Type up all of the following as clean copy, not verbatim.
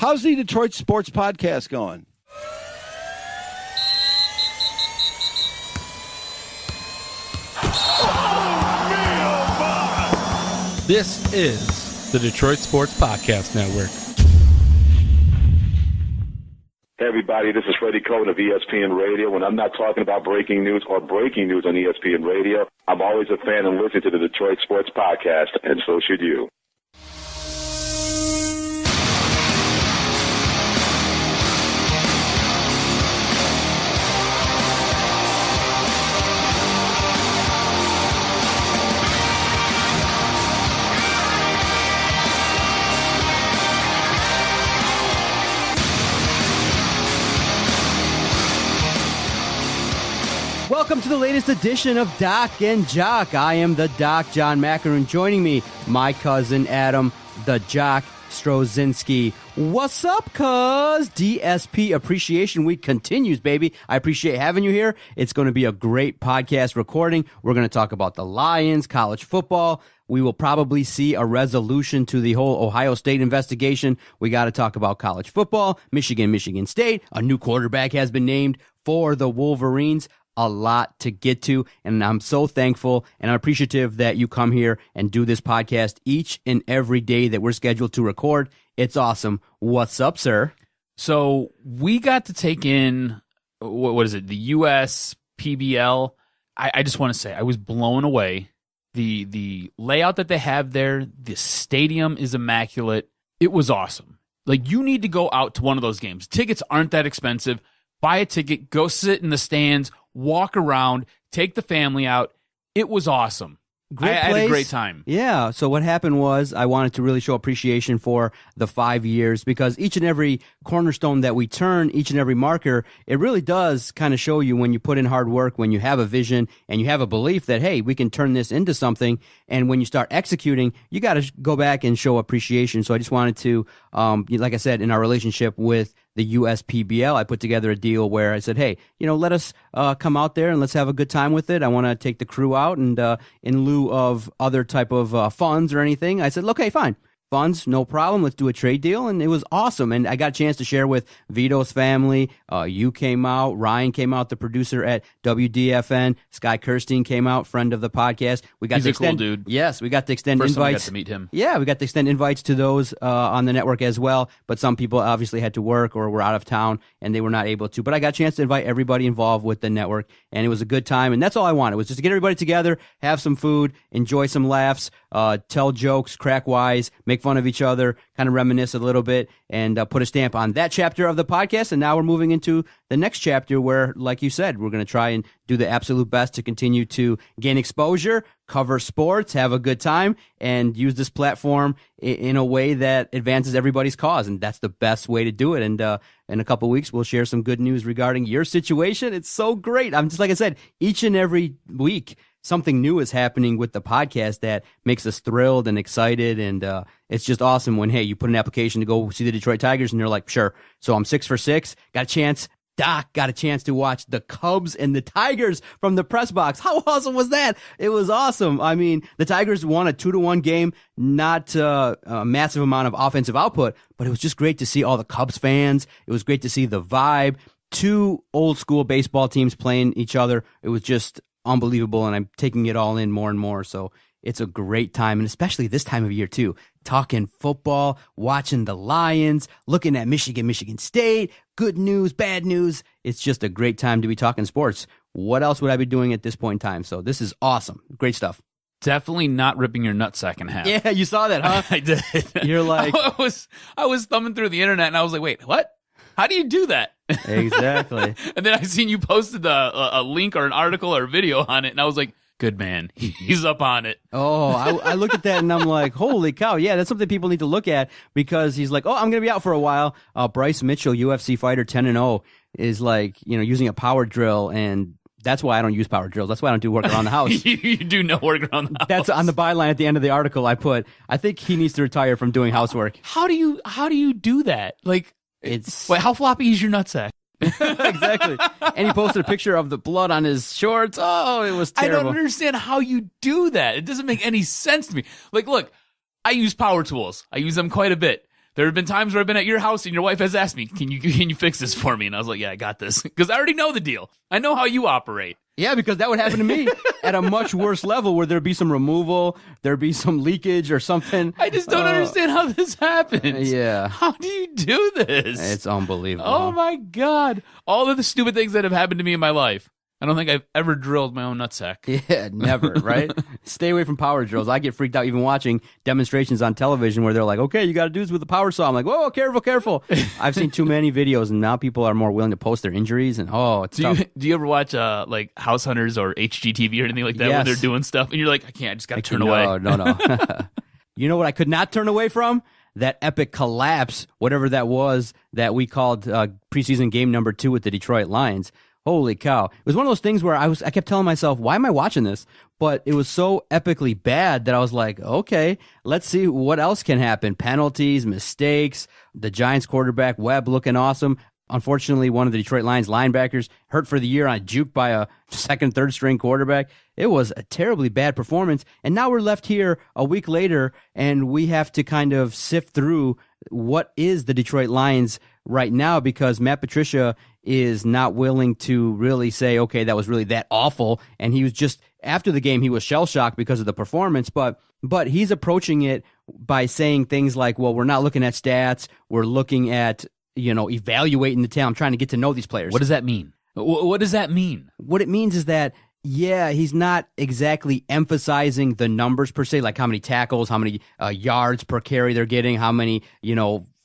How's the Detroit Sports Podcast going? This is the Detroit Sports Podcast Network. Hey everybody, this is Freddie Cohen of ESPN Radio. When I'm not talking about breaking news or breaking news on ESPN Radio, I'm always a fan and listen to the Detroit Sports Podcast, and so should you. Welcome to the latest edition of Doc and Jock. I am the Doc, John Macaroon. Joining me, my cousin Adam, the Jock Strozinski. What's up, cuz? DSP Appreciation Week continues, baby. I appreciate having you here. It's going to be a great podcast recording. We're going to talk about the Lions, college football. We will probably see a resolution to the whole Ohio State investigation. We got to talk about college football, Michigan State. A new quarterback has been named for the Wolverines. A lot to get to, and I'm so thankful and I'm appreciative that you come here and do this podcast each and every day that we're scheduled to record. It's awesome. What's up, sir? So we got to take in, what is it, the US PBL. I just want to say I was blown away. The layout that they have there, the stadium is immaculate. It was awesome. Like, you need to go out to one of those games. Tickets aren't that expensive. Buy a ticket, go sit in the stands, walk around, take the family out. It was awesome. I had a great time. Yeah. So what happened was I wanted to really show appreciation for the 5 years, because each and every cornerstone that we turn, each and every marker, it really does kind of show you when you put in hard work, when you have a vision and you have a belief that, hey, we can turn this into something. And when you start executing, you got to go back and show appreciation. So I just wanted to, like I said, in our relationship with the USPBL, I put together a deal where I said, hey, let us come out there and let's have a good time with it. I want to take the crew out, and in lieu of other type of funds or anything, I said, okay, fine. Funds, no problem. Let's do a trade deal. And it was awesome. And I got a chance to share with Vito's family. You came out. Ryan came out, the producer at WDFN. Sky Kirstein came out, friend of the podcast. He's a cool dude. Yes, we got to extend First invites. Time I got to meet him. Yeah, we got to extend invites to those on the network as well. But some people obviously had to work or were out of town and they were not able to. But I got a chance to invite everybody involved with the network. And it was a good time. And that's all I wanted, was just to get everybody together, have some food, enjoy some laughs, tell jokes, crack wise, make fun of each other, kind of reminisce a little bit, and put a stamp on that chapter of the podcast. And now we're moving into the next chapter where, like you said, we're going to try and do the absolute best to continue to gain exposure, cover sports, have a good time, and use this platform in a way that advances everybody's cause. And that's the best way to do it. And in a couple of weeks, we'll share some good news regarding your situation. It's so great. I'm just, like I said, each and every week, something new is happening with the podcast that makes us thrilled and excited. And it's just awesome when, hey, you put an application to go see the Detroit Tigers and you're like, sure. So I'm 6 for 6, got a chance. Doc got a chance to watch the Cubs and the Tigers from the press box. How awesome was that? It was awesome. I mean, the Tigers won a 2-1 game, not a massive amount of offensive output, but it was just great to see all the Cubs fans. It was great to see the vibe. 2 old school baseball teams playing each other. It was just unbelievable, and I'm taking it all in more and more. So it's a great time, and especially this time of year too. Talking football, watching the Lions, looking at Michigan State, good news, bad news. It's just a great time to be talking sports. What else would I be doing at this point in time? So this is awesome. Great stuff. Definitely not ripping your nutsack in half. Yeah, you saw that, huh? I did. You're like... I was thumbing through the internet, and I was like, wait, what? How do you do that? Exactly. And then I seen you posted a link or an article or a video on it, and I was like, good man. He's up on it. Oh, I look at that and I'm like, holy cow. Yeah, that's something people need to look at, because he's like, oh, I'm going to be out for a while. Bryce Mitchell, UFC fighter, 10-0, is like, using a power drill, and that's why I don't use power drills. That's why I don't do work around the house. You do no work around the house. That's on the byline at the end of the article I put. I think he needs to retire from doing housework. How do you do that? Like, wait, how floppy is your nutsack? Exactly. And he posted a picture of the blood on his shorts. Oh, it was terrible. I don't understand how you do that. It doesn't make any sense to me. Like, look, I use power tools. I use them quite a bit. There have been times where I've been at your house and your wife has asked me, can you fix this for me? And I was like, yeah, I got this. Because I already know the deal. I know how you operate. Yeah, because that would happen to me at a much worse level where there'd be some removal, there'd be some leakage or something. I just don't understand how this happens. Yeah. How do you do this? It's unbelievable. Oh, my God. All of the stupid things that have happened to me in my life. I don't think I've ever drilled my own nutsack. Yeah, never, right? Stay away from power drills. I get freaked out even watching demonstrations on television where they're like, okay, you got to do this with a power saw. I'm like, whoa, careful, careful. I've seen too many videos, and now people are more willing to post their injuries, and it's tough. Do you ever watch like House Hunters or HGTV or anything like that where they're doing stuff, and you're like, I can't, I just got to turn away. No. You know what I could not turn away from? That epic collapse, whatever that was, that we called preseason game number 2 with the Detroit Lions. Holy cow. It was one of those things where I kept telling myself, why am I watching this? But it was so epically bad that I was like, okay, let's see what else can happen. Penalties, mistakes, the Giants quarterback, Webb, looking awesome. Unfortunately, one of the Detroit Lions linebackers hurt for the year on a juke by a second, third string quarterback. It was a terribly bad performance. And now we're left here a week later, and we have to kind of sift through what is the Detroit Lions right now, because Matt Patricia is not willing to really say, okay, that was really that awful. And he was just, after the game, he was shell-shocked because of the performance, but he's approaching it by saying things like, well, we're not looking at stats, we're looking at, evaluating the talent, trying to get to know these players. What does that mean? What does that mean? What it means is that, yeah, he's not exactly emphasizing the numbers per se, like how many tackles, how many yards per carry they're getting, how many,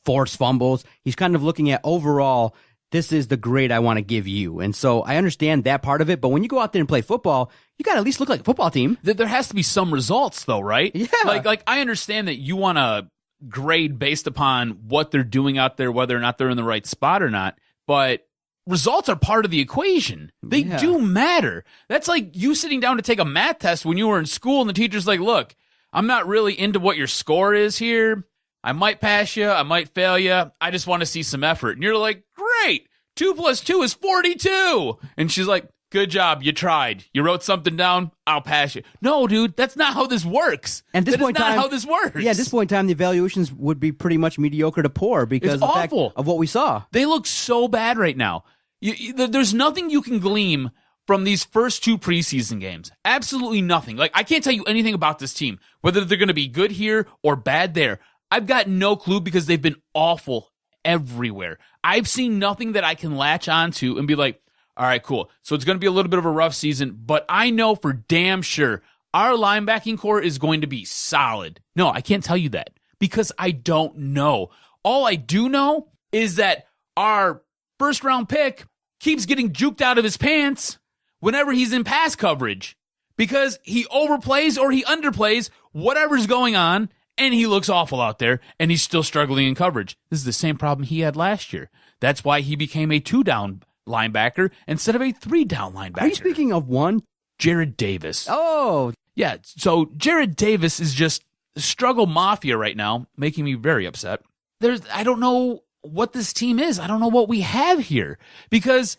forced fumbles. He's kind of looking at overall, this is the grade I want to give you. And so I understand that part of it, but when you go out there and play football, you got to at least look like a football team. There has to be some results, though, right? Yeah. Like I understand that you want to grade based upon what they're doing out there, whether or not they're in the right spot or not, but results are part of the equation. They do matter. That's like you sitting down to take a math test when you were in school and the teacher's like, look, I'm not really into what your score is here. I might pass you. I might fail you. I just want to see some effort. And you're like, great. 2 + 2 is 42. And she's like, good job. You tried. You wrote something down. I'll pass you. No, dude, that's not how this works. And that is not how this works. Yeah, at this point in time, the evaluations would be pretty much mediocre to poor because it's awful. Of what we saw. They look so bad right now. There's nothing you can glean from these first 2 preseason games. Absolutely nothing. Like, I can't tell you anything about this team, whether they're going to be good here or bad there. I've got no clue because they've been awful everywhere. I've seen nothing that I can latch onto and be like, all right, cool. So it's going to be a little bit of a rough season, but I know for damn sure our linebacking core is going to be solid. No, I can't tell you that because I don't know. All I do know is that our first-round pick keeps getting juked out of his pants whenever he's in pass coverage because he overplays or he underplays whatever's going on, and he looks awful out there, and he's still struggling in coverage. This is the same problem he had last year. That's why he became a 2-down linebacker instead of a 3-down linebacker. Are you speaking of one? Jared Davis. Oh. Yeah, so Jared Davis is just struggle mafia right now, making me very upset. I don't know what this team is. I don't know what we have here. Because,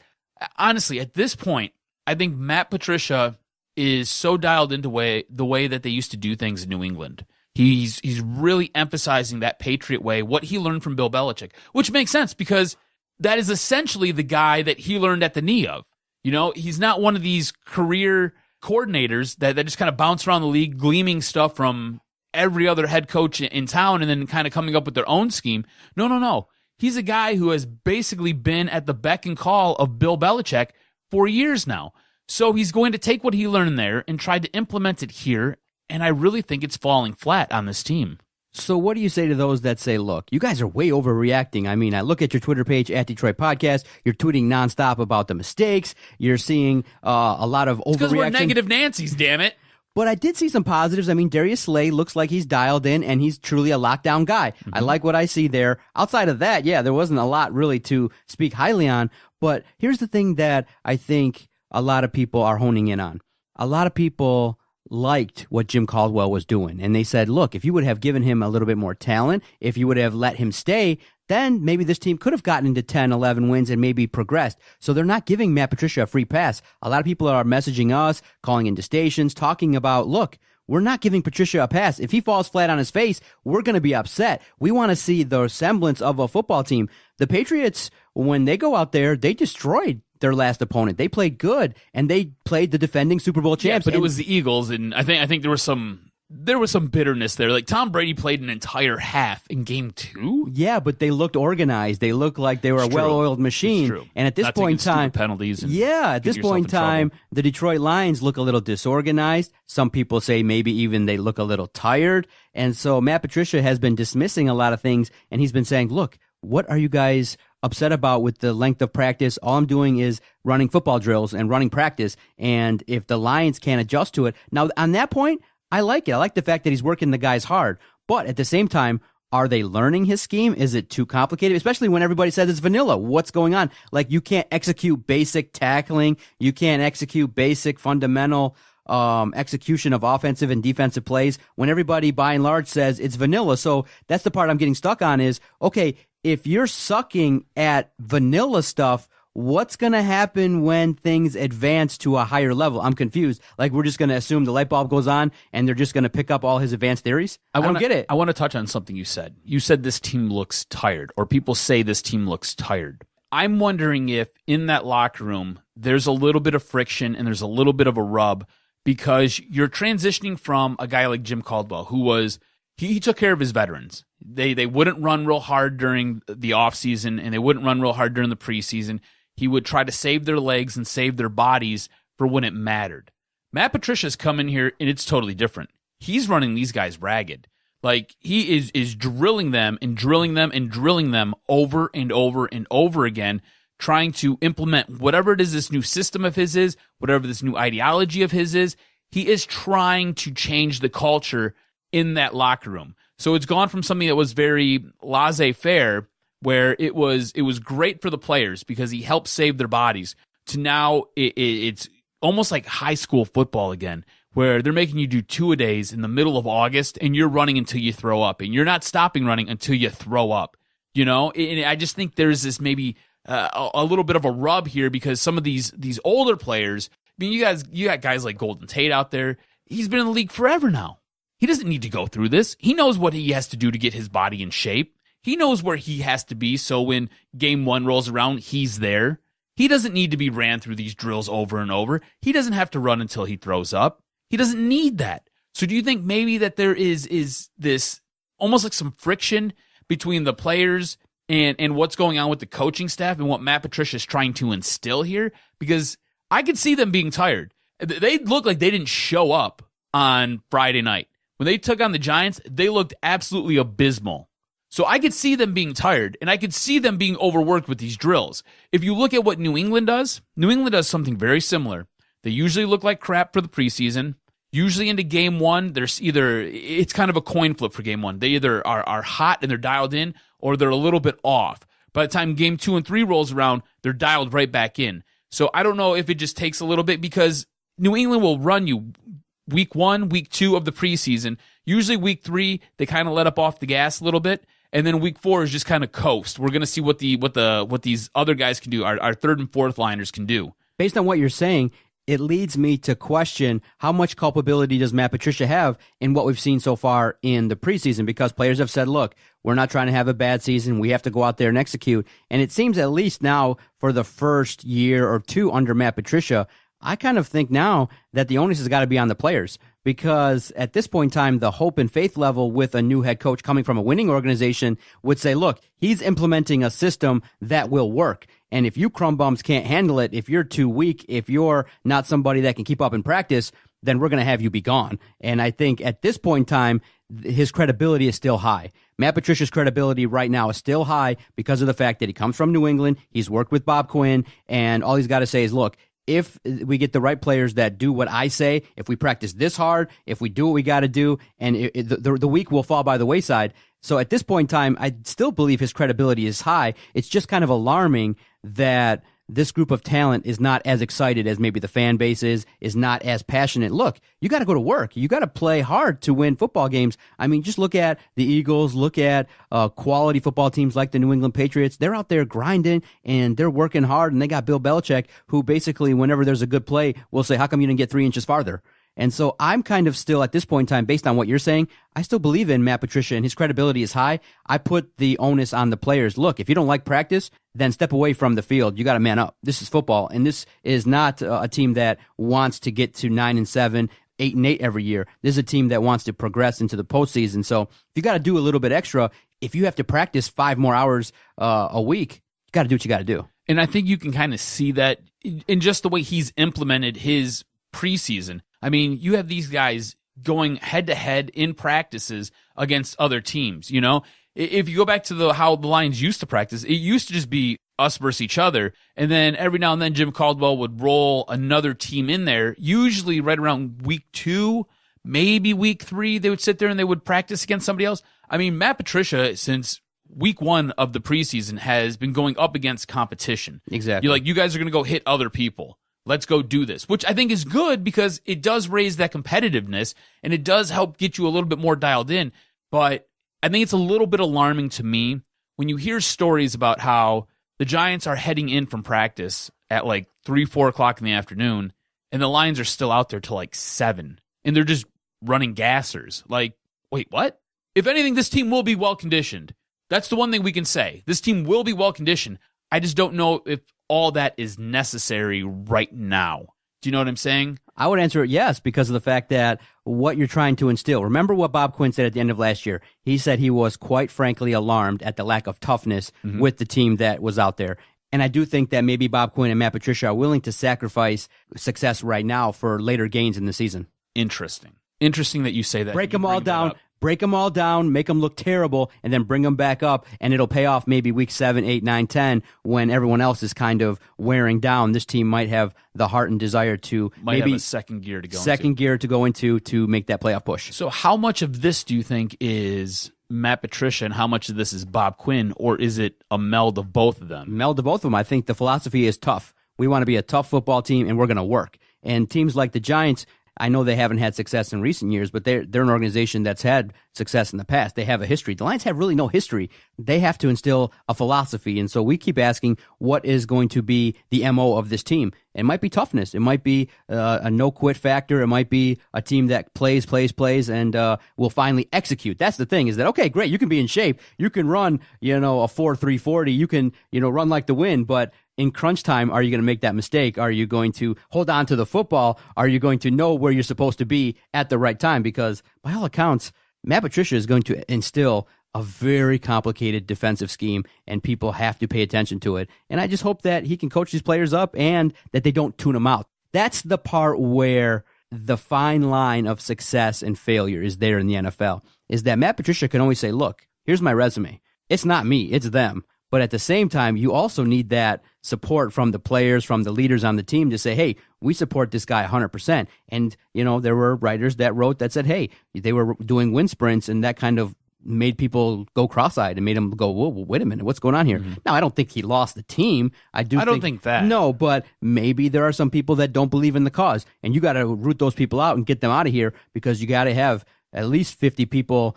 honestly, at this point, I think Matt Patricia is so dialed into the way that they used to do things in New England. He's really emphasizing that Patriot way, what he learned from Bill Belichick, which makes sense because that is essentially the guy that he learned at the knee of. He's not one of these career coordinators that just kind of bounce around the league, gleaming stuff from every other head coach in town and then kind of coming up with their own scheme. No. He's a guy who has basically been at the beck and call of Bill Belichick for years now. So he's going to take what he learned there and try to implement it here. And I really think it's falling flat on this team. So what do you say to those that say, look, you guys are way overreacting? I mean, I look at your Twitter page, at Detroit Podcast. You're tweeting nonstop about the mistakes. You're seeing a lot of overreaction. Because we're negative Nancy's, damn it. But I did see some positives. I mean, Darius Slay looks like he's dialed in, and he's truly a lockdown guy. Mm-hmm. I like what I see there. Outside of that, yeah, there wasn't a lot really to speak highly on. But here's the thing that I think a lot of people are honing in on. A lot of people liked what Jim Caldwell was doing. And they said, look, if you would have given him a little bit more talent, if you would have let him stay, then maybe this team could have gotten into 10, 11 wins and maybe progressed. So they're not giving Matt Patricia a free pass. A lot of people are messaging us, calling into stations, talking about, look, we're not giving Patricia a pass. If he falls flat on his face, we're going to be upset. We want to see the semblance of a football team. The Patriots, when they go out there, they destroyed their last opponent. They played good, and they played the defending Super Bowl champs. Yeah, but it was the Eagles, and I think there was some bitterness there. Like, Tom Brady played an entire half in game 2. Yeah, but they looked organized. They looked like they were a well-oiled machine. And at this point in time, penalties. At this point in time, the Detroit Lions look a little disorganized. Some people say maybe even they look a little tired. And so Matt Patricia has been dismissing a lot of things, and he's been saying, look, what are you guys upset about with the length of practice? All I'm doing is running football drills and running practice. And if the Lions can't adjust to it, now on that point, I like it. I like the fact that he's working the guys hard. But at the same time, are they learning his scheme? Is it too complicated? Especially when everybody says it's vanilla. What's going on? Like, you can't execute basic tackling. You can't execute basic fundamental execution of offensive and defensive plays when everybody by and large says it's vanilla. So that's the part I'm getting stuck on is, okay, if you're sucking at vanilla stuff, what's going to happen when things advance to a higher level? I'm confused. Like, we're just going to assume the light bulb goes on and they're just going to pick up all his advanced theories? I don't get it. I want to touch on something you said. You said this team looks tired, or people say this team looks tired. I'm wondering if in that locker room there's a little bit of friction and there's a little bit of a rub, because you're transitioning from a guy like Jim Caldwell, who was he took care of his veterans. They wouldn't run real hard during the offseason, and they wouldn't run real hard during the preseason. He would try to save their legs and save their bodies for when it mattered. Matt Patricia's come in here, and it's totally different. He's running these guys ragged. Like, he is drilling them and drilling them and drilling them over and over and over again, trying to implement whatever it is this new system of his is, whatever this new ideology of his is. He is trying to change the culture in that locker room. So it's gone from something that was very laissez-faire, where it was great for the players because he helped save their bodies, to now it's almost like high school football again, where they're making you do 2-a-days in the middle of August, and you're running until you throw up, and you're not stopping running until you throw up. You know, and I just think there's this maybe a little bit of a rub here, because some of these older players, I mean, you got guys like Golden Tate out there. He's been in the league forever now. He doesn't need to go through this. He knows what he has to do to get his body in shape. He knows where he has to be, so when game 1 rolls around, he's there. He doesn't need to be ran through these drills over and over. He doesn't have to run until he throws up. He doesn't need that. So do you think maybe that there is this almost like some friction between the players and what's going on with the coaching staff and what Matt Patricia is trying to instill here? Because I could see them being tired. They look like they didn't show up on Friday night. When they took on the Giants, they looked absolutely abysmal. So I could see them being tired, and I could see them being overworked with these drills. If you look at what New England does something very similar. They usually look like crap for the preseason. Usually into game 1, it's kind of a coin flip for game 1. They either are hot and they're dialed in, or they're a little bit off. By the time game 2 and 3 rolls around, they're dialed right back in. So I don't know if it just takes a little bit, because New England will run you week 1, week 2 of the preseason. Usually week 3, they kind of let up off the gas a little bit. And then week 4 is just kind of coast. We're going to see what these other guys can do, our third and fourth liners can do. Based on what you're saying, it leads me to question how much culpability does Matt Patricia have in what we've seen so far in the preseason, because players have said, look, we're not trying to have a bad season. We have to go out there and execute. And it seems at least now for the first year or two under Matt Patricia, I kind of think now that the onus has got to be on the players, because at this point in time, the hope and faith level with a new head coach coming from a winning organization would say, look, he's implementing a system that will work. And if you crumb bums can't handle it, if you're too weak, if you're not somebody that can keep up in practice, then we're going to have you be gone. And I think at this point in time, his credibility is still high. Matt Patricia's credibility right now is still high because of the fact that he comes from New England. He's worked with Bob Quinn, and all he's got to say is, look, if we get the right players that do what I say, if we practice this hard, if we do what we got to do, and the weak will fall by the wayside. So at this point in time, I still believe his credibility is high. It's just kind of alarming that this group of talent is not as excited as maybe the fan base is not as passionate. Look, you got to go to work. You got to play hard to win football games. I mean, just look at the Eagles, look at quality football teams like the New England Patriots. They're out there grinding and they're working hard, and they got Bill Belichick, who basically, whenever there's a good play, will say, how come you didn't get 3 inches farther? And so I'm kind of still at this point in time, based on what you're saying, I still believe in Matt Patricia and his credibility is high. I put the onus on the players. Look, if you don't like practice, then step away from the field. You got to man up. This is football, and this is not a team that wants to get to 9-7, 8-8 every year. This is a team that wants to progress into the postseason. So if you got to do a little bit extra, if you have to practice 5 more hours a week, you got to do what you got to do. And I think you can kind of see that in just the way he's implemented his preseason. I mean, you have these guys going head-to-head in practices against other teams, you know? If you go back to how the Lions used to practice, it used to just be us versus each other, and then every now and then Jim Caldwell would roll another team in there, usually right around week 2, maybe week 3, they would sit there and they would practice against somebody else. I mean, Matt Patricia, since week 1 of the preseason, has been going up against competition. Exactly. You're like, you guys are going to go hit other people. Let's go do this, which I think is good because it does raise that competitiveness and it does help get you a little bit more dialed in. But I think it's a little bit alarming to me when you hear stories about how the Giants are heading in from practice at like 3, 4 o'clock in the afternoon and the Lions are still out there till like 7 and they're just running gassers. Like, wait, what? If anything, this team will be well conditioned. That's the one thing we can say. This team will be well conditioned. I just don't know if all that is necessary right now. Do you know what I'm saying? I would answer it yes, because of the fact that what you're trying to instill. Remember what Bob Quinn said at the end of last year. He said he was quite frankly alarmed at the lack of toughness with the team that was out there. And I do think that maybe Bob Quinn and Matt Patricia are willing to sacrifice success right now for later gains in the season. Interesting. Interesting that you say that. Break them all down. Break them all down, make them look terrible, and then bring them back up, and it'll pay off maybe week 7, 8, 9, 10 when everyone else is kind of wearing down. This team might have the heart and desire to maybe have a second gear to go into to make that playoff push. So how much of this do you think is Matt Patricia and how much of this is Bob Quinn, or is it a meld of both of them? Meld of both of them. I think the philosophy is tough. We want to be a tough football team, and we're going to work. And teams like the Giants, I know they haven't had success in recent years, but they're an organization that's had success in the past. They have a history. The Lions have really no history. They have to instill a philosophy. And so we keep asking, what is going to be the MO of this team? It might be toughness. It might be a no-quit factor. It might be a team that plays, and will finally execute. That's the thing, is that, okay, great, you can be in shape. You can run, a 4.3 40. You can, run like the wind, but in crunch time, are you going to make that mistake? Are you going to hold on to the football? Are you going to know where you're supposed to be at the right time? Because by all accounts, Matt Patricia is going to instill a very complicated defensive scheme, and people have to pay attention to it. And I just hope that he can coach these players up and that they don't tune them out. That's the part where the fine line of success and failure is there in the NFL, is that Matt Patricia can always say, look, here's my resume. It's not me, it's them. But at the same time, you also need that support from the players, from the leaders on the team to say, hey, we support this guy 100%. And, there were writers that wrote that said, hey, they were doing wind sprints, and that kind of made people go cross-eyed and made them go, whoa, wait a minute, what's going on here? Mm-hmm. Now, I don't think he lost the team. I don't think that. No, but maybe there are some people that don't believe in the cause, and you got to root those people out and get them out of here, because you got to have at least 50 people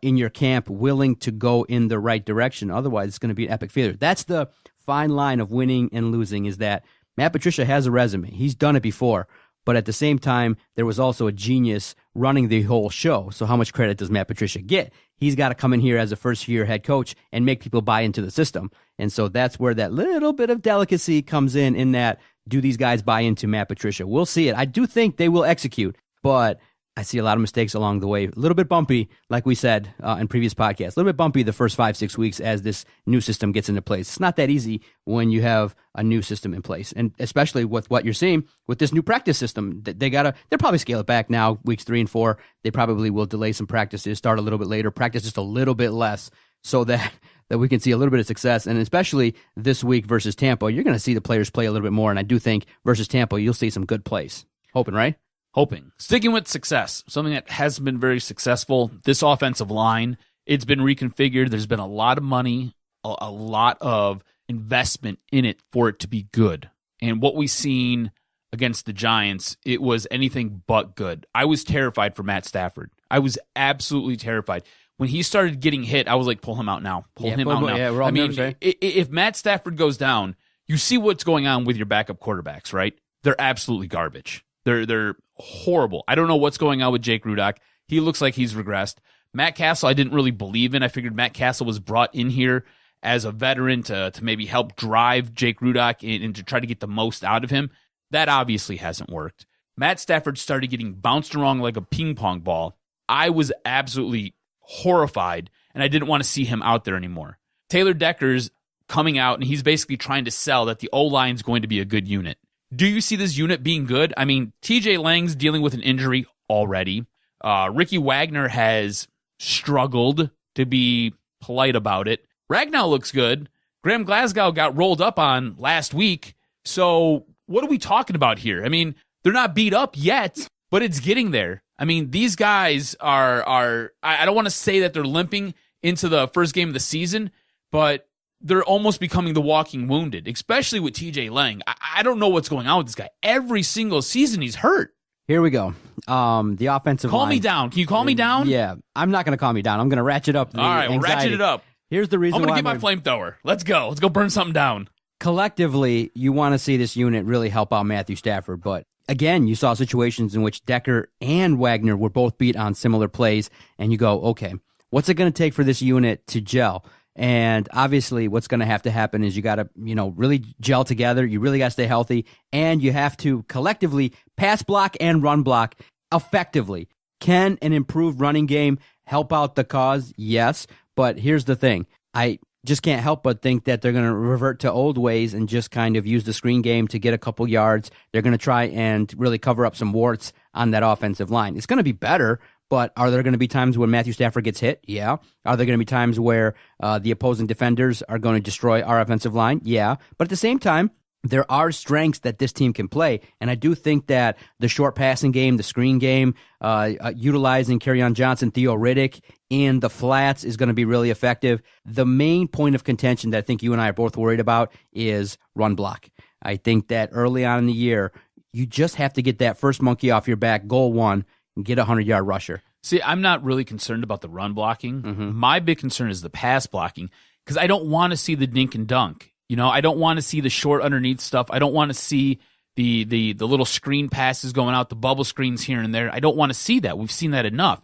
in your camp willing to go in the right direction. Otherwise, it's going to be an epic failure. That's the fine line of winning and losing, is that Matt Patricia has a resume. He's done it before. But at the same time, there was also a genius running the whole show. So how much credit does Matt Patricia get? He's got to come in here as a first-year head coach and make people buy into the system. And so that's where that little bit of delicacy comes in that, do these guys buy into Matt Patricia? We'll see it. I do think they will execute, but I see a lot of mistakes along the way. A little bit bumpy, like we said in previous podcasts. A little bit bumpy the first 5-6 weeks as this new system gets into place. It's not that easy when you have a new system in place, and especially with what you're seeing with this new practice system. They'll probably scale it back now, weeks 3 and 4. They probably will delay some practices, start a little bit later, practice just a little bit less, so that we can see a little bit of success. And especially this week versus Tampa, you're going to see the players play a little bit more. And I do think versus Tampa, you'll see some good plays. Hoping, right? Hoping. Sticking with success, something that has been very successful, this offensive line, it's been reconfigured. There's been a lot of money, a lot of investment in it for it to be good. And what we've seen against the Giants, it was anything but good. I was terrified for Matt Stafford. I was absolutely terrified. When he started getting hit, I was like, pull him out now. Pull him out now. Yeah, we're all nervous, right? If Matt Stafford goes down, you see what's going on with your backup quarterbacks, right? They're absolutely garbage. They're horrible. I don't know what's going on with Jake Rudock. He looks like he's regressed. Matt Castle, I didn't really believe in. I figured Matt Castle was brought in here as a veteran to maybe help drive Jake Rudock and to try to get the most out of him. That obviously hasn't worked. Matt Stafford started getting bounced around like a ping pong ball. I was absolutely horrified, and I didn't want to see him out there anymore. Taylor Decker's coming out, and he's basically trying to sell that the O-line is going to be a good unit. Do you see this unit being good? I mean, TJ Lang's dealing with an injury already. Ricky Wagner has struggled, to be polite about it. Ragnow looks good. Graham Glasgow got rolled up on last week. So what are we talking about here? I mean, they're not beat up yet, but it's getting there. I mean, these guys are I don't want to say that they're limping into the first game of the season, but they're almost becoming the walking wounded, especially with TJ Lang. I don't know what's going on with this guy. Every single season he's hurt. Here we go. The offensive line. Call me down. Can you call me down? Yeah. I'm not going to calm you down. I'm going to ratchet up the All right, anxiety. ratchet it up. Here's the reason I'm going why to get my flamethrower. Let's go. Let's go burn something down. Collectively, you want to see this unit really help out Matthew Stafford, but again, you saw situations in which Decker and Wagner were both beat on similar plays, and you go, okay, what's it going to take for this unit to gel? And obviously, what's going to have to happen is you got to, really gel together. You really got to stay healthy, and you have to collectively pass block and run block effectively. Can an improved running game help out the cause? Yes, but here's the thing. I just can't help but think that they're going to revert to old ways and just kind of use the screen game to get a couple yards. They're going to try and really cover up some warts on that offensive line. It's going to be better, but are there going to be times when Matthew Stafford gets hit? Yeah. Are there going to be times where the opposing defenders are going to destroy our offensive line? Yeah. But at the same time, there are strengths that this team can play, and I do think that the short passing game, the screen game, utilizing Kerryon Johnson, Theo Riddick in the flats is going to be really effective. The main point of contention that I think you and I are both worried about is run block. I think that early on in the year, you just have to get that first monkey off your back, goal one, and get a 100-yard rusher. See, I'm not really concerned about the run blocking. Mm-hmm. My big concern is the pass blocking, because I don't want to see the dink and dunk. I don't want to see the short underneath stuff. I don't want to see the little screen passes going out, the bubble screens here and there. I don't want to see that. We've seen that enough.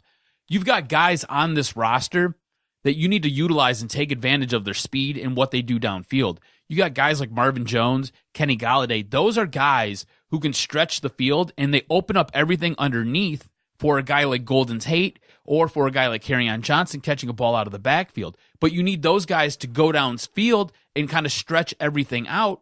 You've got guys on this roster that you need to utilize and take advantage of their speed and what they do downfield. You got guys like Marvin Jones, Kenny Golladay. Those are guys who can stretch the field, and they open up everything underneath for a guy like Golden Tate or for a guy like Kerryon Johnson catching a ball out of the backfield. But you need those guys to go downfield and kind of stretch everything out.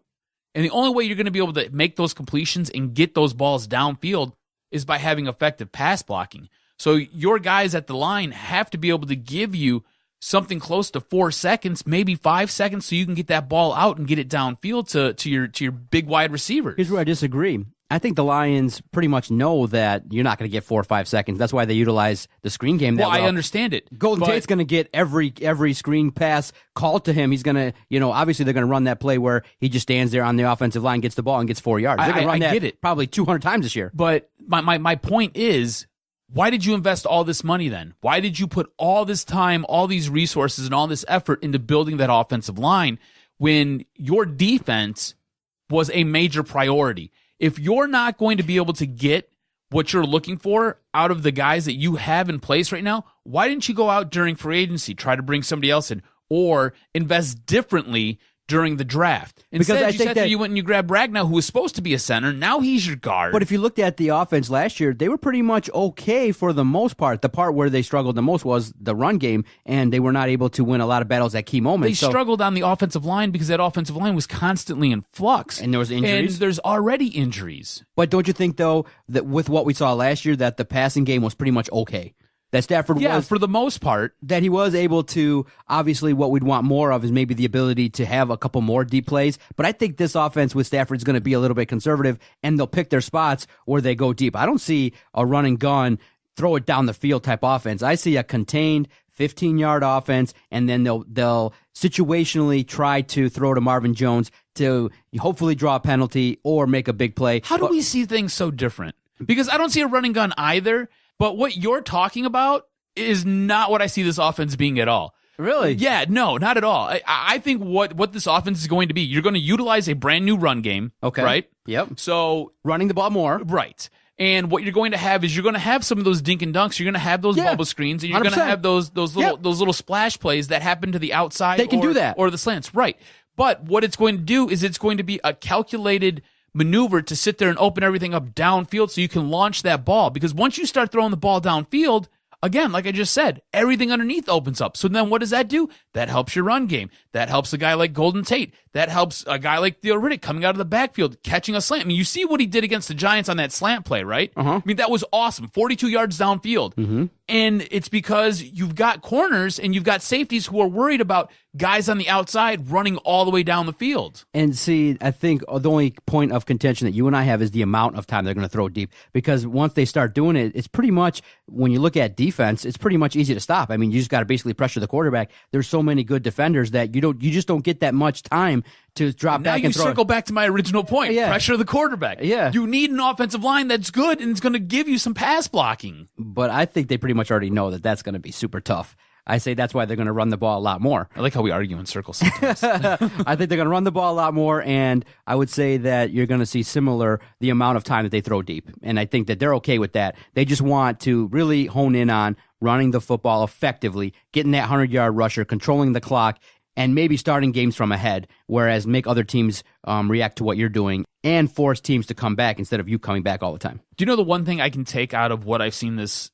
And the only way you're going to be able to make those completions and get those balls downfield is by having effective pass blocking. So your guys at the line have to be able to give you something close to 4 seconds, maybe 5 seconds, so you can get that ball out and get it downfield to your big wide receivers. Here's where I disagree. I think the Lions pretty much know that you're not going to get 4 or 5 seconds. That's why they utilize the screen game that well. I understand it. Golden Tate's going to get every screen pass called to him. He's going to, obviously they're going to run that play where he just stands there on the offensive line, gets the ball, and gets 4 yards. They're going to run that probably 200 times this year. But my point is, why did you invest all this money then? Why did you put all this time, all these resources, and all this effort into building that offensive line when your defense was a major priority? If you're not going to be able to get what you're looking for out of the guys that you have in place right now, why didn't you go out during free agency, try to bring somebody else in, or invest differently during the draft? Instead, you went and you grabbed Ragnow, who was supposed to be a center. Now he's your guard. But if you looked at the offense last year, they were pretty much okay for the most part. The part where they struggled the most was the run game, and they were not able to win a lot of battles at key moments. They struggled on the offensive line because that offensive line was constantly in flux. And there was injuries. And there's already injuries. But don't you think, though, that with what we saw last year, that the passing game was pretty much okay? That Stafford was, for the most part, that he was able to, obviously what we'd want more of is maybe the ability to have a couple more deep plays. But I think this offense with Stafford is going to be a little bit conservative, and they'll pick their spots where they go deep. I don't see a run and gun, throw it down the field type offense. I see a contained 15-yard offense, and then they'll situationally try to throw to Marvin Jones to hopefully draw a penalty or make a big play. How do we see things so different? Because I don't see a run and gun either. But what you're talking about is not what I see this offense being at all. Really? Yeah, no, not at all. I think what this offense is going to be, you're going to utilize a brand new run game. Okay. Right? Yep. So running the ball more. Right. And what you're going to have is you're going to have some of those dink and dunks. You're going to have those bubble screens, and you're going to have those little splash plays that happen to the outside. They can do that, or the slants, right? But what it's going to do is it's going to be a calculated maneuver to sit there and open everything up downfield so you can launch that ball. Because once you start throwing the ball downfield, again, like I just said, everything underneath opens up. So then what does that do? That helps your run game. That helps a guy like Golden Tate. That helps a guy like Theo Riddick coming out of the backfield, catching a slant. I mean, you see what he did against the Giants on that slant play, right? I mean, that was awesome. 42 yards downfield. And it's because you've got corners and you've got safeties who are worried about guys on the outside running all the way down the field. And see, I think the only point of contention that you and I have is the amount of time they're going to throw deep. Because once they start doing it, it's pretty much, when you look at defense, it's pretty much easy to stop. I mean, you just got to basically pressure the quarterback. There's so many good defenders that you just don't get that much time to drop back and throw. Now you circle back to my original point. Pressure the quarterback. Yeah. You need an offensive line that's good and it's going to give you some pass blocking. But I think they pretty much already know that that's going to be super tough. I say that's why they're going to run the ball a lot more. I like how we argue in circles sometimes. I think they're going to run the ball a lot more, and I would say that you're going to see similar the amount of time that they throw deep. And I think that they're okay with that. They just want to really hone in on running the football effectively, getting that 100-yard rusher, controlling the clock, and maybe starting games from ahead, whereas make other teams react to what you're doing and force teams to come back instead of you coming back all the time. Do you know the one thing I can take out of what I've seen this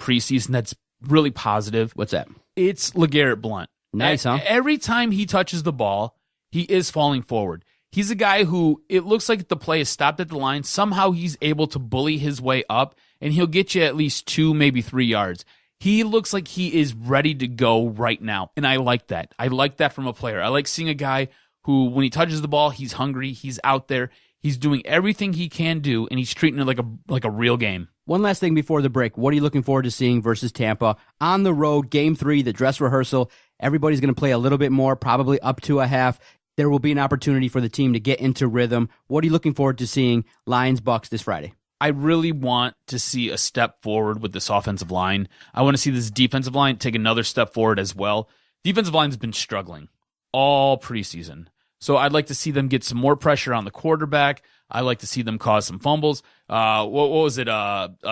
preseason that's really positive? What's that? It's LeGarrette Blount. Nice, huh? Every time he touches the ball, he is falling forward. He's a guy who, it looks like the play is stopped at the line. Somehow he's able to bully his way up, and he'll get you at least 2, maybe 3 yards. He looks like he is ready to go right now, and I like that. I like that from a player. I like seeing a guy who, when he touches the ball, he's hungry, he's out there, he's doing everything he can do, and he's treating it like a real game. One last thing before the break. What are you looking forward to seeing versus Tampa? On the road, Game 3, the dress rehearsal. Everybody's going to play a little bit more, probably up to a half. There will be an opportunity for the team to get into rhythm. What are you looking forward to seeing Lions-Bucks this Friday? I really want to see a step forward with this offensive line. I want to see this defensive line take another step forward as well. Defensive line has been struggling all preseason. So I'd like to see them get some more pressure on the quarterback. I'd like to see them cause some fumbles. What was it?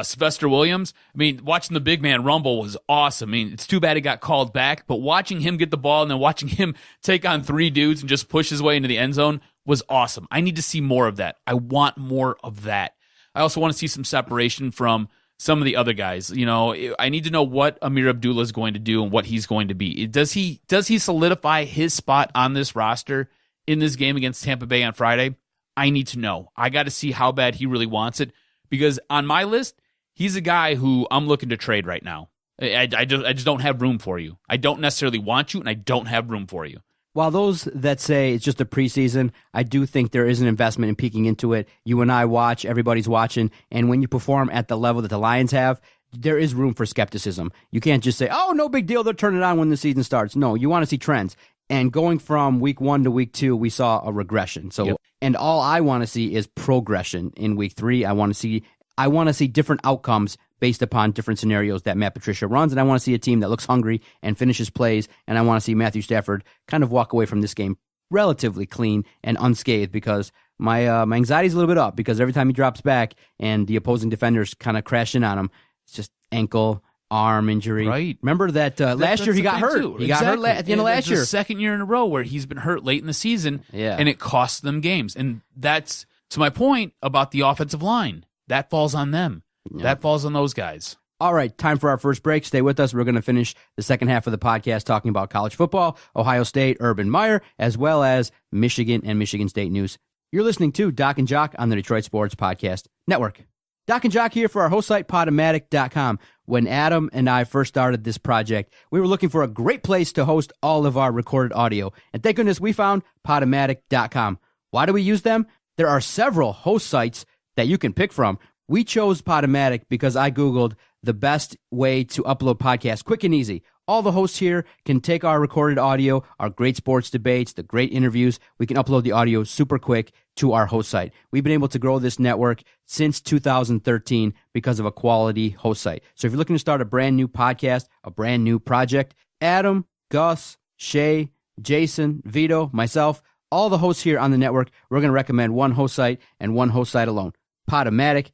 Sylvester Williams? I mean, watching the big man rumble was awesome. I mean, it's too bad he got called back, but watching him get the ball and then watching him take on 3 dudes and just push his way into the end zone was awesome. I need to see more of that. I want more of that. I also want to see some separation from some of the other guys. You know, I need to know what Amir Abdullah is going to do and what he's going to be. Does he solidify his spot on this roster in this game against Tampa Bay on Friday? I need to know. I got to see how bad he really wants it, because on my list, he's a guy who I'm looking to trade right now. I just don't have room for you. I don't necessarily want you, and I don't have room for you. While those that say it's just a preseason, I do think there is an investment in peeking into it. You and I watch, everybody's watching, and when you perform at the level that the Lions have, there is room for skepticism. You can't just say, oh, no big deal, they'll turn it on when the season starts. No, you want to see trends. And going from week 1 to week 2, we saw a regression. So, And all I want to see is progression in week 3. I want to see different outcomes based upon different scenarios that Matt Patricia runs, and I want to see a team that looks hungry and finishes plays, and I want to see Matthew Stafford kind of walk away from this game relatively clean and unscathed, because my anxiety's a little bit up, because every time he drops back and the opposing defenders kind of crash in on him, it's just ankle, arm injury. Right. Remember that last year he got hurt. Too. He got hurt at the end of last year. It's the second year in a row where he's been hurt late in the season, and it costs them games. And that's, to my point about the offensive line, that falls on them. Yeah. That falls on those guys. All right, time for our first break. Stay with us. We're going to finish the second half of the podcast talking about college football, Ohio State, Urban Meyer, as well as Michigan and Michigan State news. You're listening to Doc and Jock on the Detroit Sports Podcast Network. Doc and Jock here for our host site, Podomatic.com. When Adam and I first started this project, we were looking for a great place to host all of our recorded audio. And thank goodness we found Podomatic.com. Why do we use them? There are several host sites that you can pick from. We chose Podomatic because I Googled the best way to upload podcasts quick and easy. All the hosts here can take our recorded audio, our great sports debates, the great interviews. We can upload the audio super quick to our host site. We've been able to grow this network since 2013 because of a quality host site. So if you're looking to start a brand new podcast, a brand new project, Adam, Gus, Shea, Jason, Vito, myself, all the hosts here on the network, we're going to recommend one host site and one host site alone, Podomatic.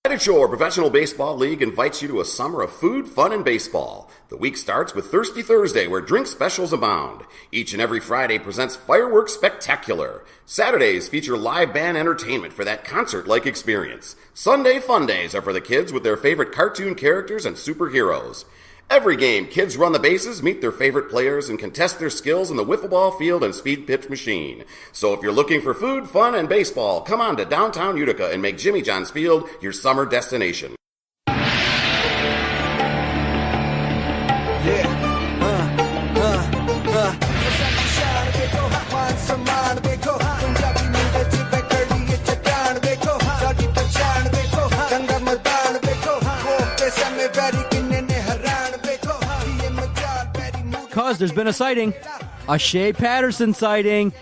Credit Shore Professional Baseball League invites you to a summer of food, fun, and baseball. The week starts with Thirsty Thursday, where drink specials abound. Each and every Friday presents Fireworks Spectacular. Saturdays feature live band entertainment for that concert-like experience. Sunday fun days are for the kids with their favorite cartoon characters and superheroes. Every game, kids run the bases, meet their favorite players, and contest their skills in the wiffle ball field and speed pitch machine. So if you're looking for food, fun, and baseball, come on to downtown Utica and make Jimmy John's Field your summer destination. Because there's been a sighting, a Shea Patterson sighting.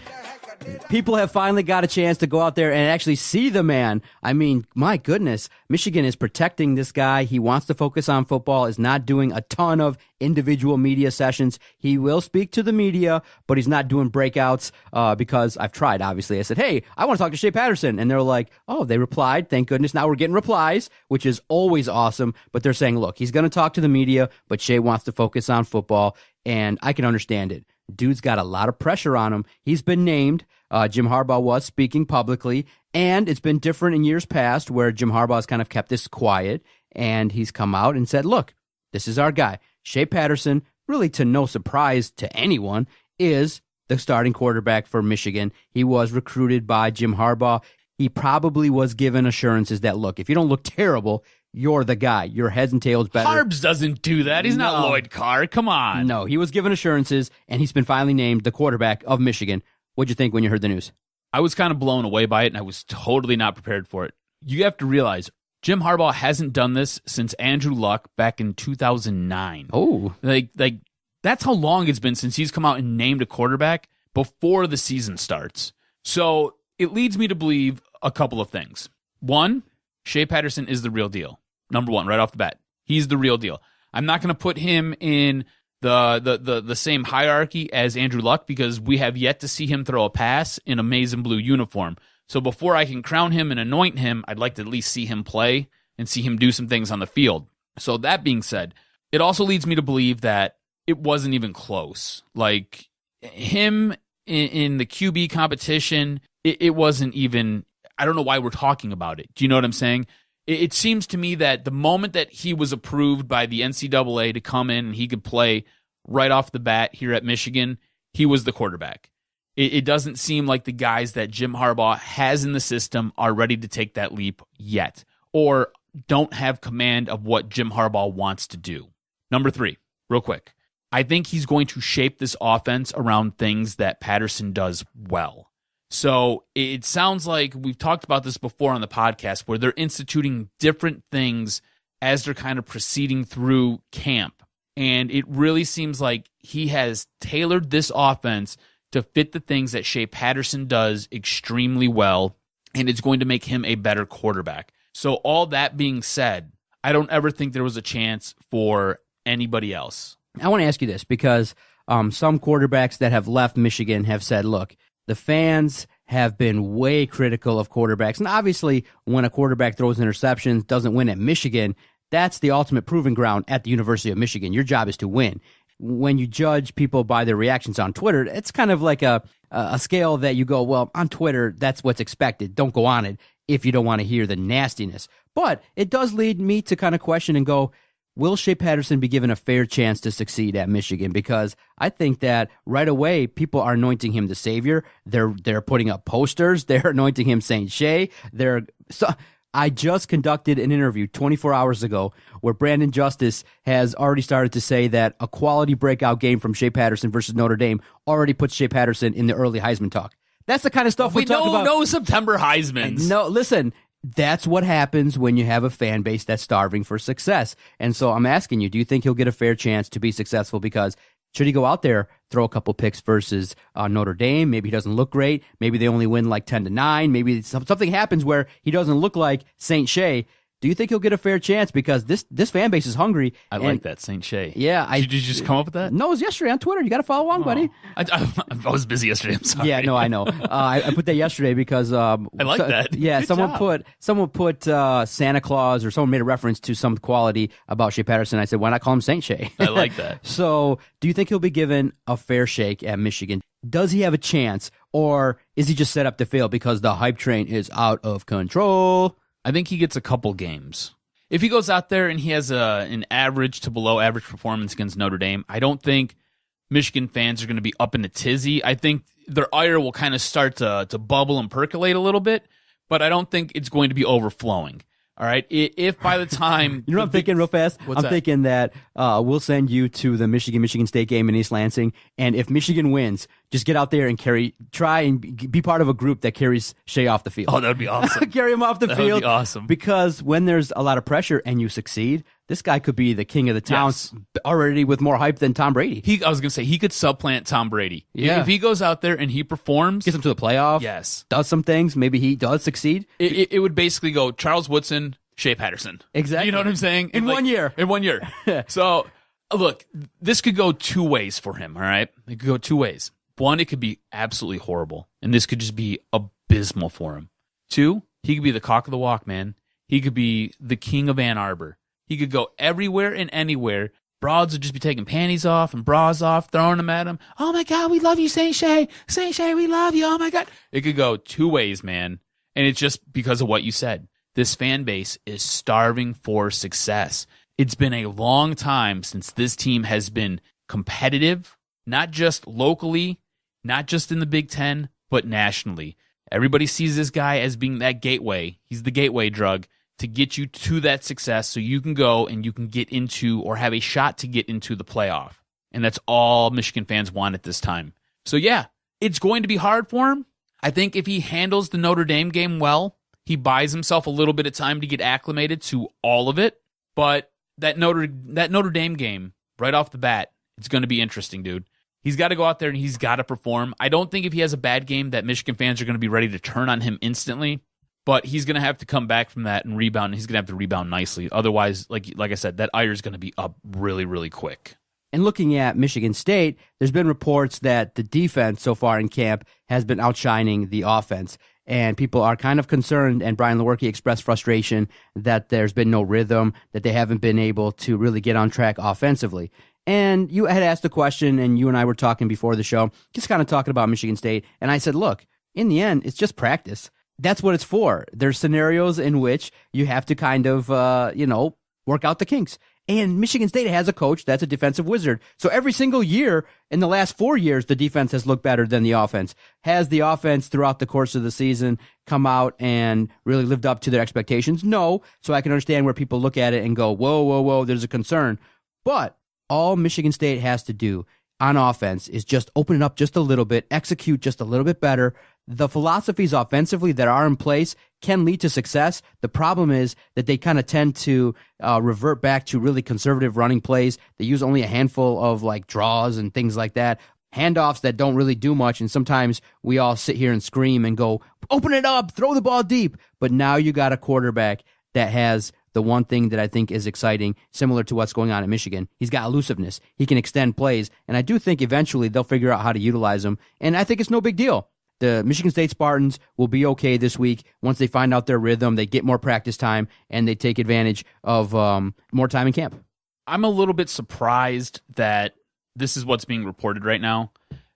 People have finally got a chance to go out there and actually see the man. I mean, my goodness, Michigan is protecting this guy. He wants to focus on football, is not doing a ton of individual media sessions. He will speak to the media, but he's not doing breakouts because I've tried, obviously. I said, hey, I want to talk to Shea Patterson. And they're like, oh, they replied. Thank goodness. Now we're getting replies, which is always awesome. But they're saying, look, he's going to talk to the media, but Shea wants to focus on football. And I can understand it. Dude's got a lot of pressure on him. He's been named. Jim Harbaugh was speaking publicly, and it's been different in years past where Jim Harbaugh has kind of kept this quiet, and he's come out and said, look, this is our guy. Shea Patterson, really to no surprise to anyone, is the starting quarterback for Michigan. He was recruited by Jim Harbaugh. He probably was given assurances that, look, if you don't look terrible, you're the guy. Your heads and tails better. Harbs doesn't do that. He's not Lloyd Carr. Come on. No, he was given assurances, and he's been finally named the quarterback of Michigan. What'd you think when you heard the news? I was kind of blown away by it, and I was totally not prepared for it. You have to realize, Jim Harbaugh hasn't done this since Andrew Luck back in 2009. Oh. Like that's how long it's been since he's come out and named a quarterback before the season starts. So it leads me to believe a couple of things. One, Shea Patterson is the real deal. Number one, right off the bat. He's the real deal. I'm not going to put him in the same hierarchy as Andrew Luck because we have yet to see him throw a pass in a maize and blue uniform. So before I can crown him and anoint him, I'd like to at least see him play and see him do some things on the field. So that being said, it also leads me to believe that it wasn't even close. Like him in the QB competition, it wasn't even, I don't know why we're talking about it. Do you know what I'm saying? It seems to me that the moment that he was approved by the NCAA to come in and he could play right off the bat here at Michigan, he was the quarterback. It doesn't seem like the guys that Jim Harbaugh has in the system are ready to take that leap yet or don't have command of what Jim Harbaugh wants to do. Number 3, real quick. I think he's going to shape this offense around things that Patterson does well. So it sounds like we've talked about this before on the podcast where they're instituting different things as they're kind of proceeding through camp. And it really seems like he has tailored this offense to fit the things that Shea Patterson does extremely well, and it's going to make him a better quarterback. So all that being said, I don't ever think there was a chance for anybody else. I want to ask you this because some quarterbacks that have left Michigan have said, look, the fans have been way critical of quarterbacks. And obviously, when a quarterback throws interceptions, doesn't win at Michigan, that's the ultimate proving ground at the University of Michigan. Your job is to win. When you judge people by their reactions on Twitter, it's kind of like a scale that you go, well, on Twitter, that's what's expected. Don't go on it if you don't want to hear the nastiness. But it does lead me to kind of question and go, will Shea Patterson be given a fair chance to succeed at Michigan? Because I think that right away, people are anointing him the savior. They're putting up posters. They're anointing him Saint Shea. I just conducted an interview 24 hours ago where Brandon Justice has already started to say that a quality breakout game from Shea Patterson versus Notre Dame already puts Shea Patterson in the early Heisman talk. That's the kind of stuff we're talking about. No September Heismans. No, listen. That's what happens when you have a fan base that's starving for success. And so I'm asking you, do you think he'll get a fair chance to be successful? Because should he go out there, throw a couple picks versus Notre Dame, maybe he doesn't look great. Maybe they only win like 10-9. Maybe something happens where he doesn't look like Saint Shea. Do you think he'll get a fair chance? Because this fan base is hungry. I like that, St. Shea. Yeah. Did you just come up with that? No, it was yesterday on Twitter. You got to follow along, buddy. I was busy yesterday. I'm sorry. Yeah, no, I know. I put that yesterday because I like that. Yeah, Good someone put Santa Claus, or someone made a reference to some quality about Shea Patterson. I said, why not call him Saint Shea? I like that. So, do you think he'll be given a fair shake at Michigan? Does he have a chance, or is he just set up to fail because the hype train is out of control? I think he gets a couple games. If he goes out there and he has an average to below average performance against Notre Dame, I don't think Michigan fans are going to be up in a tizzy. I think their ire will kind of start to bubble and percolate a little bit, but I don't think it's going to be overflowing. All right. If by the time you know what I'm thinking real fast? What's that? Thinking that we'll send you to the Michigan State game in East Lansing, and if Michigan wins, just get out there and try and be part of a group that carries Shea off the field. Oh, that would be awesome. Carry him off the That field. would be awesome. Because when there's a lot of pressure and you succeed, this guy could be the king of the town, Yes. already with more hype than Tom Brady. I was going to say, he could supplant Tom Brady. Yeah. If he goes out there and he performs, Gets him to the playoff. yes, Does some things. Maybe he does succeed. it would basically go Charles Woodson, Shea Patterson. Exactly. You know what I'm saying? In 1 year. In 1 year. So, look, this could go two ways for him, all right? It could go two ways. One, it could be absolutely horrible, and this could just be abysmal for him. Two, he could be the cock of the walk, man. He could be the king of Ann Arbor. He could go everywhere and anywhere. Broads would just be taking panties off and bras off, throwing them at him. Oh, my God, we love you, St. Shea. St. Shea, we love you. Oh, my God. It could go two ways, man, and it's just because of what you said. This fan base is starving for success. It's been a long time since this team has been competitive, not just locally, not just in the Big Ten, but nationally. Everybody sees this guy as being that gateway. He's the gateway drug to get you to that success so you can go and you can get into or have a shot to get into the playoff. And that's all Michigan fans want at this time. So, yeah, it's going to be hard for him. I think if he handles the Notre Dame game well, he buys himself a little bit of time to get acclimated to all of it. But that Notre Dame game, right off the bat, it's going to be interesting, dude. He's got to go out there and he's got to perform. I don't think if he has a bad game that Michigan fans are going to be ready to turn on him instantly. But he's going to have to come back from that and rebound. And he's going to have to rebound nicely. Otherwise, like I said, that ire is going to be up really, really quick. And looking at Michigan State, there's been reports that the defense so far in camp has been outshining the offense. And people are kind of concerned, and Brian Lewerke expressed frustration that there's been no rhythm, that they haven't been able to really get on track offensively. And you had asked the question, and you and I were talking before the show, just kind of talking about Michigan State. And I said, look, in the end, it's just practice. That's what it's for. There's scenarios in which you have to kind of, work out the kinks. And Michigan State has a coach that's a defensive wizard. So every single year in the last 4 years, the defense has looked better than the offense. Has the offense throughout the course of the season come out and really lived up to their expectations? No. So I can understand where people look at it and go, whoa, there's a concern. But all Michigan State has to do on offense is just open it up just a little bit, execute just a little bit better. The philosophies offensively that are in place can lead to success. The problem is that they kind of tend to revert back to really conservative running plays. They use only a handful of like draws and things like that. Handoffs that don't really do much. And sometimes we all sit here and scream and go, open it up, throw the ball deep. But now you got a quarterback that has the one thing that I think is exciting, similar to what's going on at Michigan. He's got elusiveness. He can extend plays. And I do think eventually they'll figure out how to utilize him. And I think it's no big deal. The Michigan State Spartans will be okay this week once they find out their rhythm, they get more practice time, and they take advantage of more time in camp. I'm a little bit surprised that this is what's being reported right now.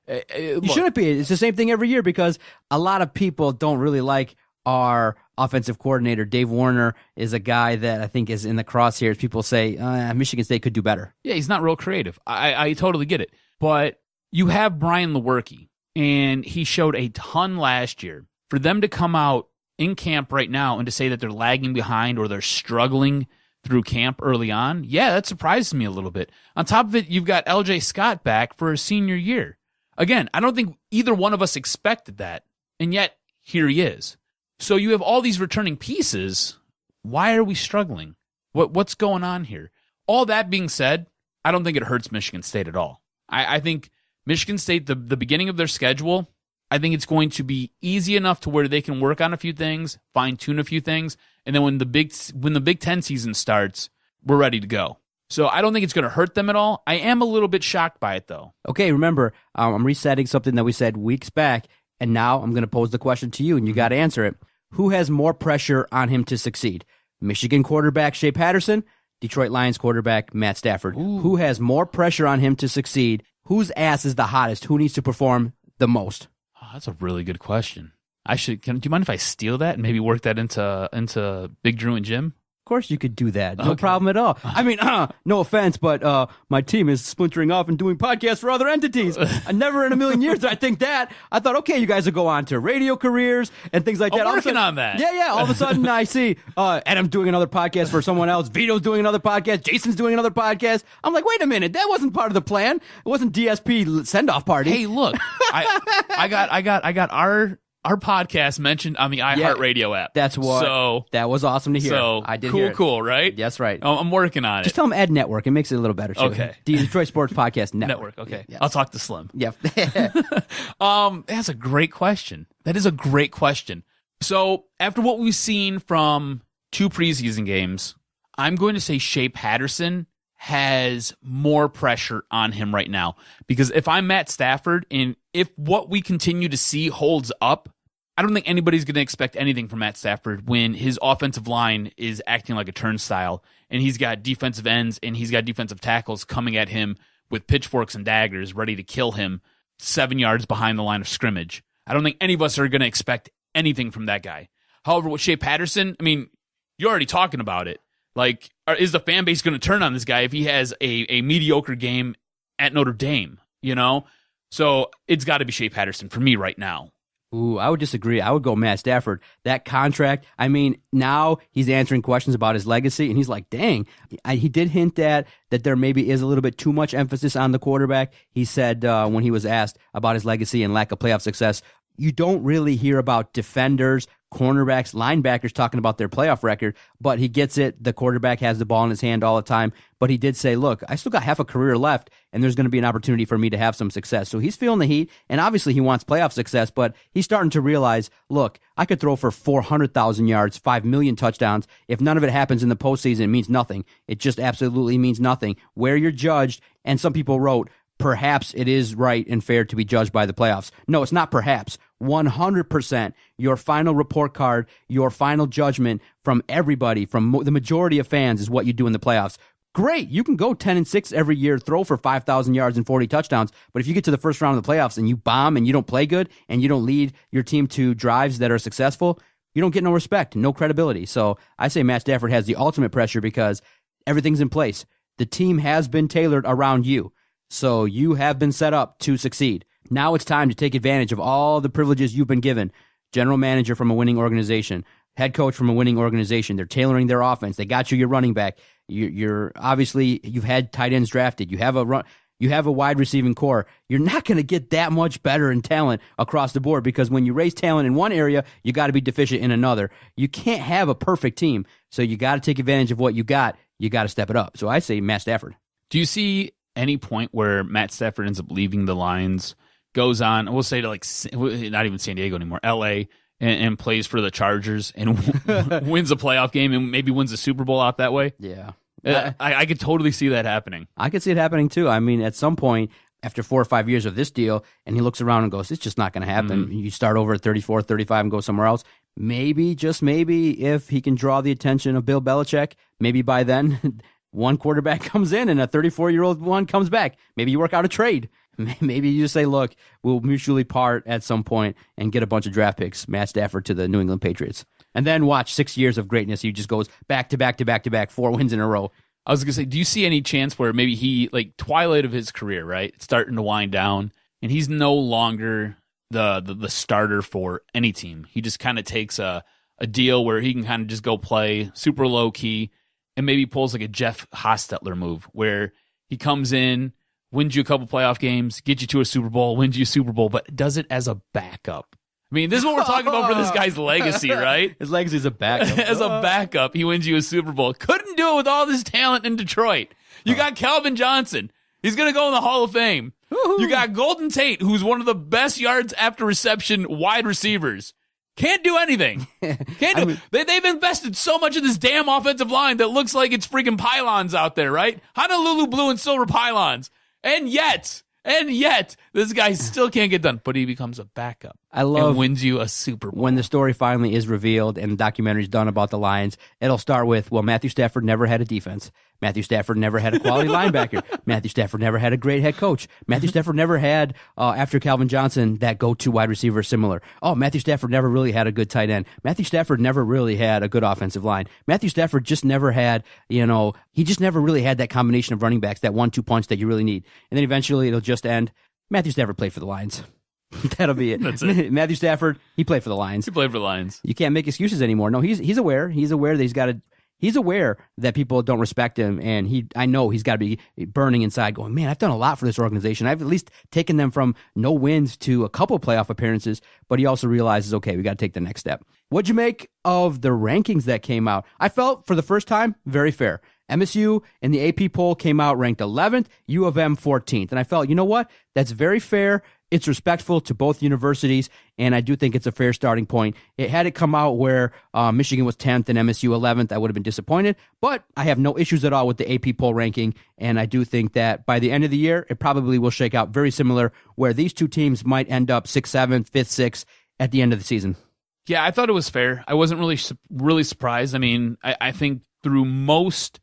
You shouldn't be. It's the same thing every year because a lot of people don't really like our offensive coordinator. Dave Warner is a guy that I think is in the crosshairs. People say Michigan State could do better. Yeah, he's not real creative. I totally get it. But you have Brian Lewerke. And he showed a ton last year. For them to come out in camp right now and to say that they're lagging behind or they're struggling through camp early on, yeah, that surprises me a little bit. On top of it, you've got L.J. Scott back for his senior year. Again, I don't think either one of us expected that, and yet here he is. So you have all these returning pieces. Why are we struggling? What's going on here? All that being said, I don't think it hurts Michigan State at all. I think Michigan State, the beginning of their schedule, I think it's going to be easy enough to where they can work on a few things, fine-tune a few things, and then when the Big Ten season starts, we're ready to go. So I don't think it's going to hurt them at all. I am a little bit shocked by it, though. Okay, remember, I'm resetting something that we said weeks back, and now I'm going to pose the question to you, and you got to answer it. Who has more pressure on him to succeed? Michigan quarterback Shea Patterson, Detroit Lions quarterback Matt Stafford. Ooh. Who has more pressure on him to succeed? Whose ass is the hottest? Who needs to perform the most? Oh, that's a really good question. Do you mind if I steal that and maybe work that into Big Drew and Jim? Of course you could do that. No Okay. problem at all. I mean, no offense, but my team is splintering off and doing podcasts for other entities. I never in a million years did I think that. I thought, okay, you guys will go on to radio careers and things like that. I'm All of a working sudden- on that. Yeah. All of a sudden I see Adam's doing another podcast for someone else. Vito's doing another podcast. Jason's doing another podcast. I'm like, wait a minute. That wasn't part of the plan. It wasn't DSP send-off party. Hey, look, I got our podcast mentioned on the iHeartRadio app. That's what. So that was awesome to hear. So I did hear it. cool, right? That's right. I'm working on it. Just tell them Ed Network. It makes it a little better, too. Okay. The Detroit Sports Podcast Network. Okay. Yes. I'll talk to Slim. Yeah. That's a great question. That is a great question. So after what we've seen from 2 preseason games, I'm going to say Shea Patterson has more pressure on him right now. Because if I'm Matt Stafford and if what we continue to see holds up, I don't think anybody's going to expect anything from Matt Stafford when his offensive line is acting like a turnstile and he's got defensive ends and he's got defensive tackles coming at him with pitchforks and daggers ready to kill him 7 yards behind the line of scrimmage. I don't think any of us are going to expect anything from that guy. However, with Shea Patterson, I mean, you're already talking about it. Like, is the fan base going to turn on this guy if he has a mediocre game at Notre Dame, you know? So it's got to be Shea Patterson for me right now. Ooh, I would disagree. I would go Matt Stafford. That contract, I mean, now he's answering questions about his legacy, and he's like, dang. He did hint that there maybe is a little bit too much emphasis on the quarterback. He said when he was asked about his legacy and lack of playoff success, you don't really hear about defenders, cornerbacks, linebackers talking about their playoff record, but he gets it. The quarterback has the ball in his hand all the time. But he did say, look, I still got half a career left, and there's going to be an opportunity for me to have some success. So he's feeling the heat, and obviously he wants playoff success, but he's starting to realize, look, I could throw for 400,000 yards, 5 million touchdowns. If none of it happens in the postseason, it means nothing. It just absolutely means nothing. Where you're judged, and some people wrote, perhaps it is right and fair to be judged by the playoffs. No, it's not perhaps. 100%. Your final report card, your final judgment from everybody, from the majority of fans, is what you do in the playoffs. Great. You can go 10-6 every year, throw for 5,000 yards and 40 touchdowns. But if you get to the first round of the playoffs and you bomb and you don't play good and you don't lead your team to drives that are successful, you don't get no respect, no credibility. So I say Matt Stafford has the ultimate pressure because everything's in place. The team has been tailored around you. So you have been set up to succeed. Now it's time to take advantage of all the privileges you've been given. General manager from a winning organization, head coach from a winning organization. They're tailoring their offense. They got you your running back. You're obviously, you've had tight ends drafted. You have a wide receiving core. You're not going to get that much better in talent across the board because when you raise talent in one area, you got to be deficient in another. You can't have a perfect team. So you got to take advantage of what you got. You got to step it up. So I say Matt Stafford. Do you see any point where Matt Stafford ends up leaving the Lions, goes on, we'll say to like, not even San Diego anymore, LA, and plays for the Chargers and wins a playoff game and maybe wins a Super Bowl out that way? Yeah. I could totally see that happening. I could see it happening too. I mean, at some point, after 4 or 5 years of this deal, and he looks around and goes, it's just not going to happen. You start over at 34, 35 and go somewhere else. Maybe, just maybe, if he can draw the attention of Bill Belichick, maybe by then one quarterback comes in and a 34-year-old one comes back. Maybe you work out a trade. Maybe you just say, look, we'll mutually part at some point and get a bunch of draft picks, Matt Stafford to the New England Patriots. And then watch 6 years of greatness. He just goes back to back to back to back, 4 wins in a row. I was going to say, do you see any chance where maybe he, like, twilight of his career, right? It's starting to wind down, and he's no longer the starter for any team. He just kind of takes a deal where he can kind of just go play super low key and maybe pulls like a Jeff Hostetler move where he comes in, wins you a couple playoff games, gets you to a Super Bowl, wins you a Super Bowl, but does it as a backup. I mean, this is what we're talking about for this guy's legacy, right? His legacy is a backup. As a backup, he wins you a Super Bowl. Couldn't do it with all this talent in Detroit. You got Calvin Johnson. He's going to go in the Hall of Fame. You got Golden Tate, who's one of the best yards after reception wide receivers. Can't do anything. They've invested so much in this damn offensive line that looks like it's freaking pylons out there, right? Honolulu blue and silver pylons. And yet, this guy still can't get done. But he becomes a backup. I love and wins you a Super Bowl. When the story finally is revealed and the documentary's done about the Lions, it'll start with, well, Matthew Stafford never had a defense. Matthew Stafford never had a quality linebacker. Matthew Stafford never had a great head coach. Matthew Stafford never had, after Calvin Johnson, that go-to wide receiver similar. Oh, Matthew Stafford never really had a good tight end. Matthew Stafford never really had a good offensive line. Matthew Stafford just never had, he just never really had that combination of running backs, that 1-2 punch that you really need. And then eventually it'll just end. Matthew Stafford played for the Lions. That'll be it. That's it. Matthew Stafford, he played for the Lions. He played for the Lions. You can't make excuses anymore. No, he's aware. He's aware that he's aware that people don't respect him, and I know he's got to be burning inside going, man, I've done a lot for this organization. I've at least taken them from no wins to a couple playoff appearances, but he also realizes, okay, we got to take the next step. What'd you make of the rankings that came out? I felt, for the first time, very fair. MSU in the AP poll came out ranked 11th, U of M 14th. And I felt, you know what? That's very fair. It's respectful to both universities, and I do think it's a fair starting point. Had it come out where Michigan was 10th and MSU 11th, I would have been disappointed, but I have no issues at all with the AP poll ranking, and I do think that by the end of the year, it probably will shake out very similar, where these two teams might end up 6th, 7th, 5th, 6th at the end of the season. Yeah, I thought it was fair. I wasn't really surprised. I mean, I think through most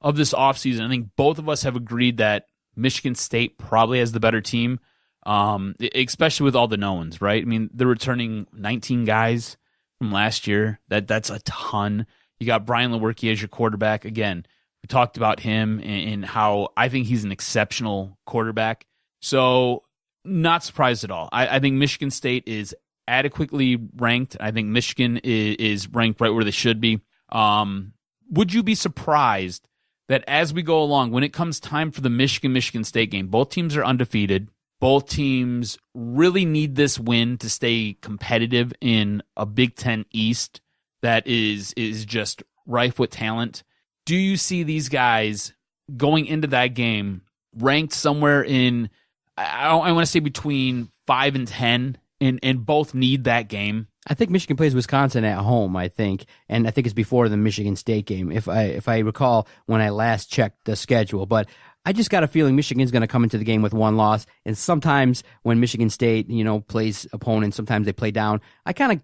of this offseason, I think both of us have agreed that Michigan State probably has the better team. Especially with all the knowns, right? I mean, they're returning 19 guys from last year. That's a ton. You got Brian Lewerke as your quarterback. Again, we talked about him and how I think he's an exceptional quarterback. So not surprised at all. I think Michigan State is adequately ranked. I think Michigan is ranked right where they should be. Would you be surprised that as we go along, when it comes time for the Michigan State game, both teams are undefeated. Both teams really need this win to stay competitive in a Big Ten East that is just rife with talent. Do you see these guys going into that game ranked somewhere in, I want to say between 5 and 10, and both need that game? I think Michigan plays Wisconsin at home, and I think it's before the Michigan State game, if I recall when I last checked the schedule. But I just got a feeling Michigan's going to come into the game with one loss, and sometimes when Michigan State, plays opponents, sometimes they play down. I kind of,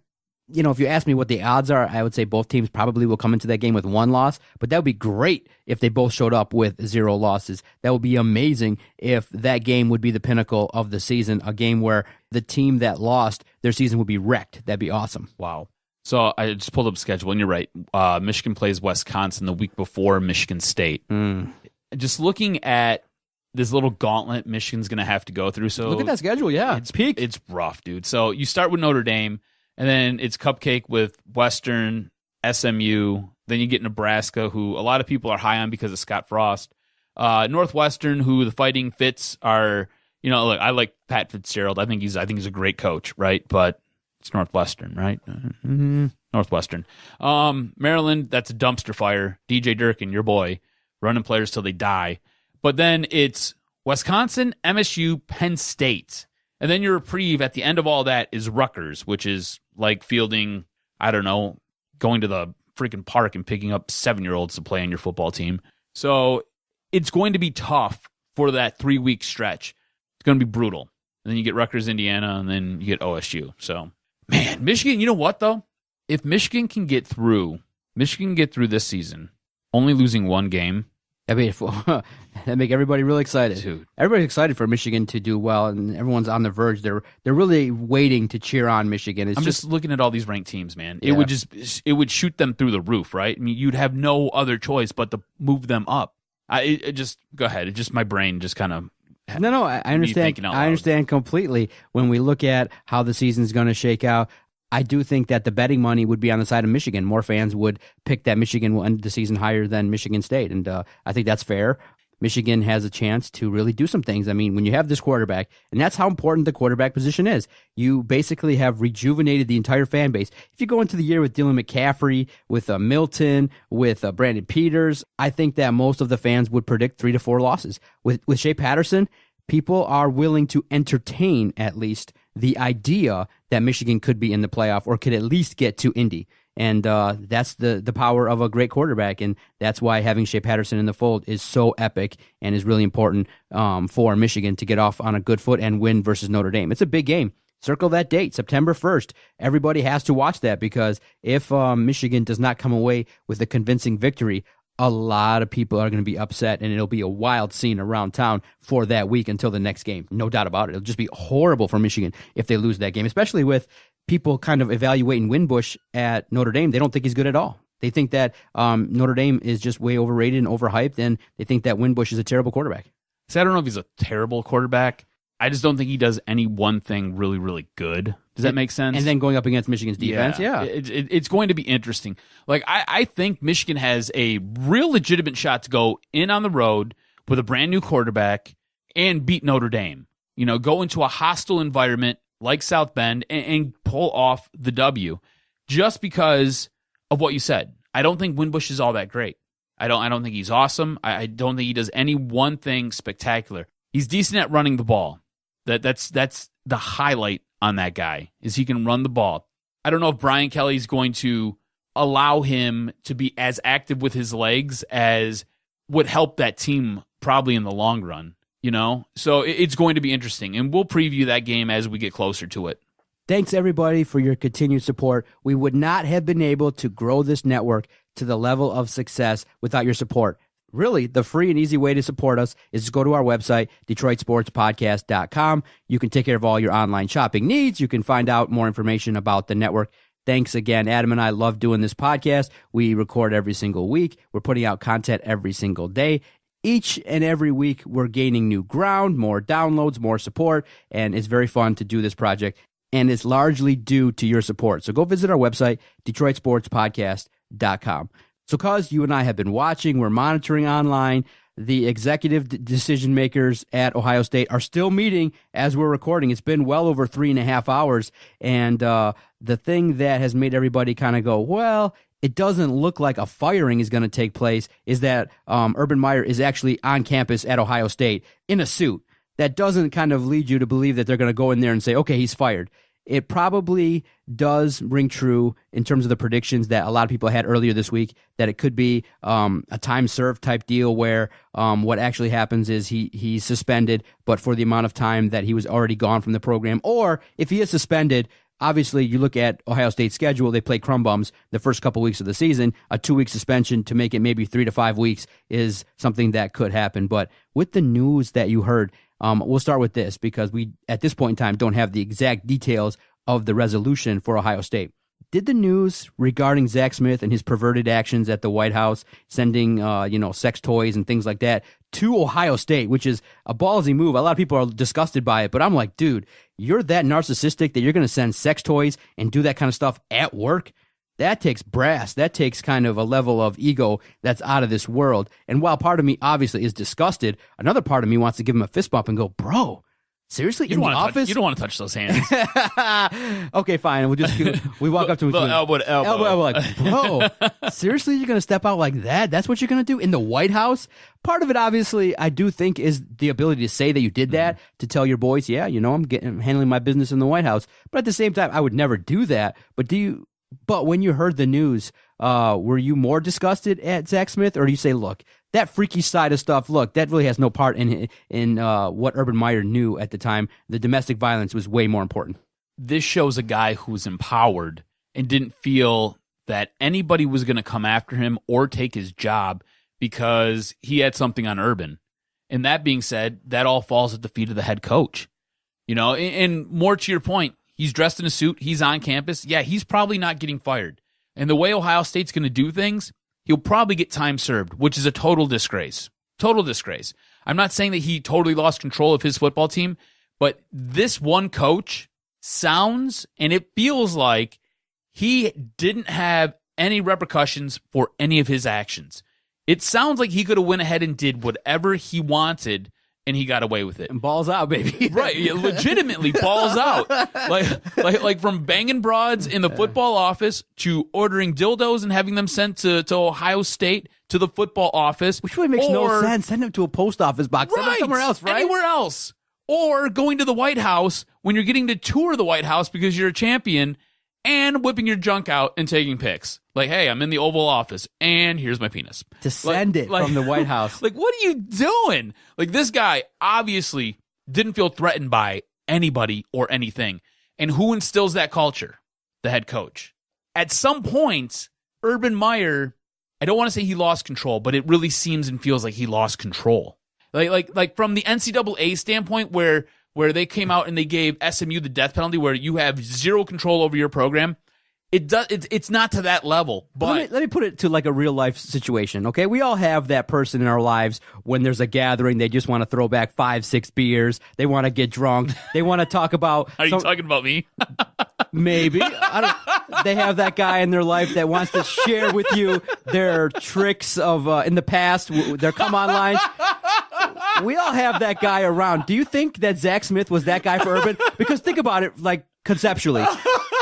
if you ask me what the odds are, I would say both teams probably will come into that game with one loss, but that would be great if they both showed up with 0 losses. That would be amazing if that game would be the pinnacle of the season, a game where the team that lost, their season would be wrecked. That'd be awesome. Wow. So I just pulled up the schedule, and you're right. Michigan plays Wisconsin the week before Michigan State. Just looking at this little gauntlet Michigan's going to have to go through. So look at that schedule. Yeah, it's peak. It's rough, dude. So you start with Notre Dame, and then it's cupcake with Western, SMU. Then you get Nebraska, who a lot of people are high on because of Scott Frost. Northwestern, who the Fighting Fits are. Look, I like Pat Fitzgerald. I think he's a great coach, right? But it's Northwestern, right? Mm-hmm. Northwestern. Maryland, that's a dumpster fire. DJ Durkin, your boy, running players till they die. But then it's Wisconsin, MSU, Penn State. And then your reprieve at the end of all that is Rutgers, which is like fielding, I don't know, going to the freaking park and picking up 7-year-olds to play on your football team. So it's going to be tough for that 3-week stretch. It's going to be brutal. And then you get Rutgers, Indiana, and then you get OSU. So, man, Michigan, you know what, though? If Michigan can get through this season, only losing one game, that'd make everybody really excited. Dude. Everybody's excited for Michigan to do well, and everyone's on the verge. They're really waiting to cheer on Michigan. I'm just looking at all these ranked teams, man. Yeah. It would shoot them through the roof, right? I mean, you'd have no other choice but to move them up. Go ahead. It just my brain just kind of. No, I understand. I understand completely. When we look at how the season's going to shake out, I do think that the betting money would be on the side of Michigan. More fans would pick that Michigan will end the season higher than Michigan State, and I think that's fair. Michigan has a chance to really do some things. I mean, when you have this quarterback, and that's how important the quarterback position is, you basically have rejuvenated the entire fan base. If you go into the year with Dylan McCaffrey, with Milton, with Brandon Peters, I think that most of the fans would predict 3 to 4 losses. With Shea Patterson, people are willing to entertain at least the idea that Michigan could be in the playoff or could at least get to Indy. And that's the power of a great quarterback, and that's why having Shea Patterson in the fold is so epic and is really important for Michigan to get off on a good foot and win versus Notre Dame. It's a big game. Circle that date, September 1st. Everybody has to watch that, because if Michigan does not come away with a convincing victory, a lot of people are going to be upset, and it'll be a wild scene around town for that week until the next game. No doubt about it. It'll just be horrible for Michigan if they lose that game, especially with people kind of evaluating Winbush at Notre Dame. They don't think he's good at all. They think that Notre Dame is just way overrated and overhyped, and they think that Winbush is a terrible quarterback. See, I don't know if he's a terrible quarterback. I just don't think he does any one thing really, really good. Does that make sense? And then going up against Michigan's defense, yeah. It's going to be interesting. Like, I think Michigan has a real legitimate shot to go in on the road with a brand new quarterback and beat Notre Dame. You know, go into a hostile environment like South Bend and pull off the W, just because of what you said. I don't think Winbush is all that great. I don't think he's awesome. I don't think he does any one thing spectacular. He's decent at running the ball. That's the highlight on that guy, is he can run the ball. I don't know if Brian Kelly's going to allow him to be as active with his legs as would help that team probably in the long run, you know? So it's going to be interesting, and we'll preview that game as we get closer to it. Thanks, everybody, for your continued support. We would not have been able to grow this network to the level of success without your support. Really, the free and easy way to support us is to go to our website, DetroitSportsPodcast.com. You can take care of all your online shopping needs. You can find out more information about the network. Thanks again. Adam and I love doing this podcast. We record every single week. We're putting out content every single day. Each and every week, we're gaining new ground, more downloads, more support, and it's very fun to do this project, and it's largely due to your support. So go visit our website, DetroitSportsPodcast.com. So because you and I have been watching, we're monitoring online, the executive decision makers at Ohio State are still meeting as we're recording. It's been well over 3.5 hours, and the thing that has made everybody kind of go, well, it doesn't look like a firing is going to take place, is that Urban Meyer is actually on campus at Ohio State in a suit. That doesn't kind of lead you to believe that they're going to go in there and say, okay, he's fired. It probably does ring true in terms of the predictions that a lot of people had earlier this week, that it could be a time served type deal where what actually happens is he's suspended, but for the amount of time that he was already gone from the program. Or if he is suspended, obviously you look at Ohio State's schedule, they play crumb bums the first couple weeks of the season. A 2-week suspension to make it maybe 3 to 5 weeks is something that could happen. But with the news that you heard, we'll start with this, because we, at this point in time, don't have the exact details of the resolution for Ohio State. Did the news regarding Zach Smith and his perverted actions at the White House, sending sex toys and things like that to Ohio State, which is a ballsy move. A lot of people are disgusted by it, but I'm like, dude, you're that narcissistic that you're going to send sex toys and do that kind of stuff at work? That takes brass. That takes kind of a level of ego that's out of this world. And while part of me obviously is disgusted, another part of me wants to give him a fist bump and go, bro, seriously, in the office? You don't want to touch those hands. Okay, fine. We walk up to him. Elbow to elbow. Like, bro, seriously, you're going to step out like that? That's what you're going to do in the White House? Part of it, obviously, I do think is the ability to say that you did that, to tell your boys, yeah, I'm handling my business in the White House. But at the same time, I would never do that. But when you heard the news, were you more disgusted at Zach Smith, or do you say, look, that freaky side of stuff, look, that really has no part in what Urban Meyer knew at the time. The domestic violence was way more important. This shows a guy who was empowered and didn't feel that anybody was going to come after him or take his job because he had something on Urban. And that being said, that all falls at the feet of the head coach. And more to your point, he's dressed in a suit. He's on campus. Yeah, he's probably not getting fired. And the way Ohio State's going to do things, he'll probably get time served, which is a total disgrace. Total disgrace. I'm not saying that he totally lost control of his football team, but this one coach sounds and it feels like he didn't have any repercussions for any of his actions. It sounds like he could have went ahead and did whatever he wanted, and he got away with it. And balls out, baby. Right, legitimately balls out. Like from banging broads in the football office to ordering dildos and having them sent to Ohio State to the football office. Which really makes no sense. Send them to a post office box. Right, send them somewhere else, right? Anywhere else. or going to the White House when you're getting to tour the White House because you're a champion and whipping your junk out and taking pics. Like, hey, I'm in the Oval Office and here's my penis. To send it from the White House. Like, what are you doing? Like, this guy obviously didn't feel threatened by anybody or anything. And who instills that culture? The head coach. At some point, Urban Meyer, I don't want to say he lost control, but it really seems and feels like he lost control. Like from the NCAA standpoint, where they came out and they gave SMU the death penalty, where you have zero control over your program. It's not to that level. But let me put it to like a real life situation. Okay, we all have that person in our lives when there's a gathering. They just want to throw back 5-6 beers. They want to get drunk. They want to talk about. Are you talking about me? Maybe. They have that guy in their life that wants to share with you their tricks of in the past, their come on lines. We all have that guy around. Do you think that Zach Smith was that guy for Urban? Because think about it, like conceptually.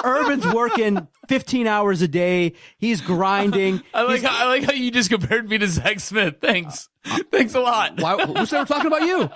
Urban's working 15 hours a day. He's grinding. I like how you just compared me to Zach Smith. Thanks. Thanks a lot. Why, who said we're talking about you?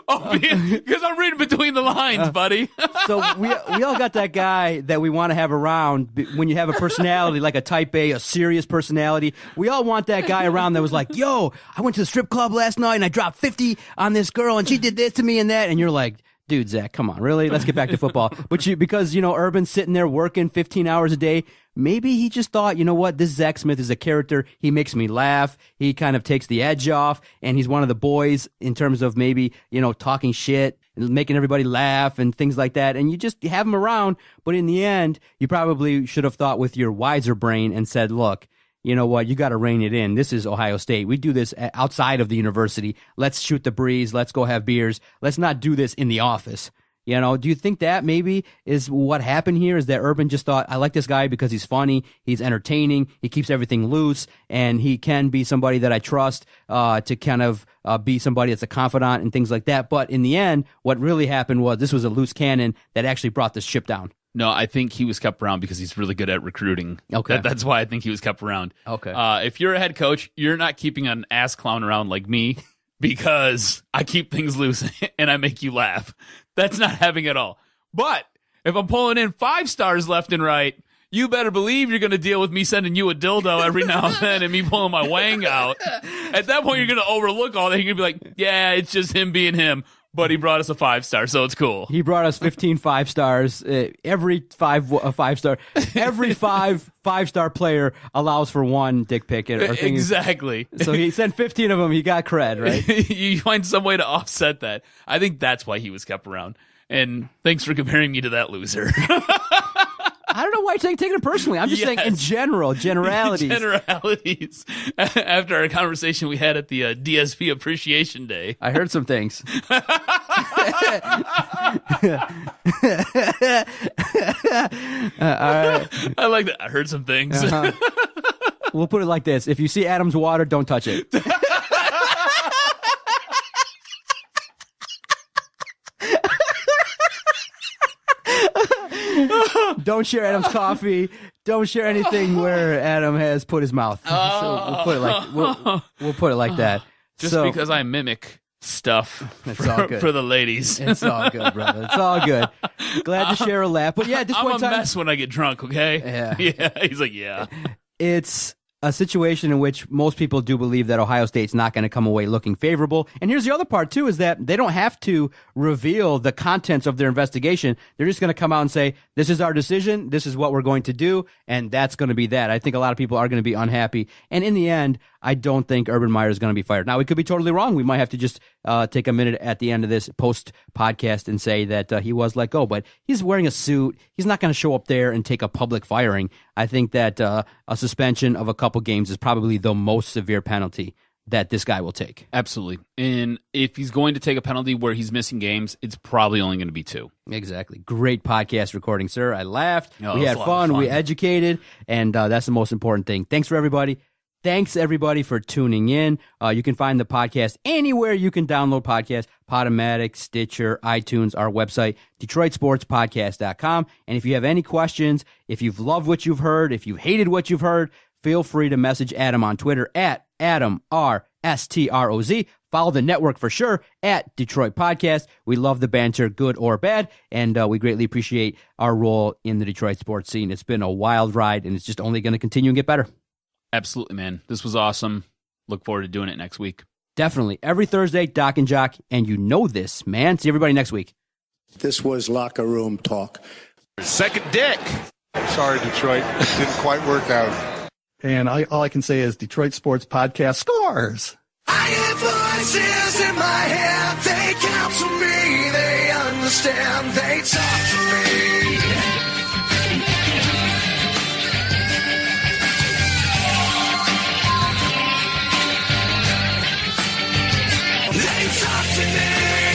Oh, because I'm reading between the lines, buddy. So we all got that guy that we want to have around when you have a personality, like a type A, a serious personality. We all want that guy around that was like, yo, I went to the strip club last night and I dropped 50 on this girl and she did this to me and that. And you're like, dude, Zach, come on, really? Let's get back to football. But because Urban's sitting there working 15 hours a day, maybe he just thought, you know what, this Zach Smith is a character. He makes me laugh. He kind of takes the edge off, and he's one of the boys in terms of maybe, talking shit and making everybody laugh and things like that. And you just have him around. But in the end, you probably should have thought with your wiser brain and said, look, you know what? You got to rein it in. This is Ohio State. We do this outside of the university. Let's shoot the breeze. Let's go have beers. Let's not do this in the office. Do you think that maybe is what happened here? Is that Urban just thought, I like this guy because he's funny, he's entertaining, he keeps everything loose, and he can be somebody that I trust to kind of be somebody that's a confidant and things like that. But in the end, what really happened was this was a loose cannon that actually brought this ship down. No, I think he was kept around because he's really good at recruiting. Okay. That's why I think he was kept around. Okay. If you're a head coach, you're not keeping an ass clown around like me because I keep things loose and I make you laugh. That's not having at all. But if I'm pulling in 5 stars left and right, you better believe you're going to deal with me sending you a dildo every now and then and me pulling my wang out. At that point, you're going to overlook all that. You're going to be like, yeah, it's just him being him. But he brought us a 5-star, so it's cool. He brought us 15 5-stars. Every 5-star, every 5-star player allows for one dick pic. Exactly. So he sent 15 of them. He got cred, right? You find some way to offset that. I think that's why he was kept around. And thanks for comparing me to that loser. I don't know why you're taking it personally. I'm just saying in generalities. Generalities. After our conversation we had at the DSP Appreciation Day. I heard some things. All right. I like that. I heard some things. We'll put it like this. If you see Adam's water, don't touch it. Don't share Adam's coffee. Don't share anything where Adam has put his mouth. So we'll put it like that. Just because I mimic stuff all good for the ladies. It's all good, brother. It's all good. Glad to share a laugh. But yeah, at this I'm point in time, a mess when I get drunk, okay? Yeah. Yeah. He's like, yeah. It's a situation in which most people do believe that Ohio State's not going to come away looking favorable. And here's the other part, too, is that they don't have to reveal the contents of their investigation. They're just going to come out and say, this is our decision, this is what we're going to do, and that's going to be that. I think a lot of people are going to be unhappy. And in the end, I don't think Urban Meyer is going to be fired. Now, we could be totally wrong. We might have to just take a minute at the end of this post-podcast and say that he was let go. But he's wearing a suit. He's not going to show up there and take a public firing. I think that a suspension of a couple games is probably the most severe penalty that this guy will take. Absolutely. And if he's going to take a penalty where he's missing games, it's probably only going to be 2. Exactly. Great podcast recording, sir. I laughed. We had fun. We educated, and that's the most important thing. Thanks for everybody. Thanks, everybody, for tuning in. You can find the podcast anywhere you can download podcasts, Podomatic, Stitcher, iTunes, our website, DetroitSportsPodcast.com. And if you have any questions, if you've loved what you've heard, if you hated what you've heard, feel free to message Adam on Twitter at AdamRSTROZ. Follow the network for sure at Detroit Podcast. We love the banter, good or bad, and we greatly appreciate our role in the Detroit sports scene. It's been a wild ride, and it's just only going to continue and get better. Absolutely, man. This was awesome. Look forward to doing it next week. Definitely. Every Thursday, Doc and Jock, and you know this, man. See everybody next week. This was locker room talk. Second dick. Sorry, Detroit. Didn't quite work out. And all I can say is Detroit Sports Podcast scores. I hear voices in my head. They counsel me. They understand. They talk to me. They talk to me.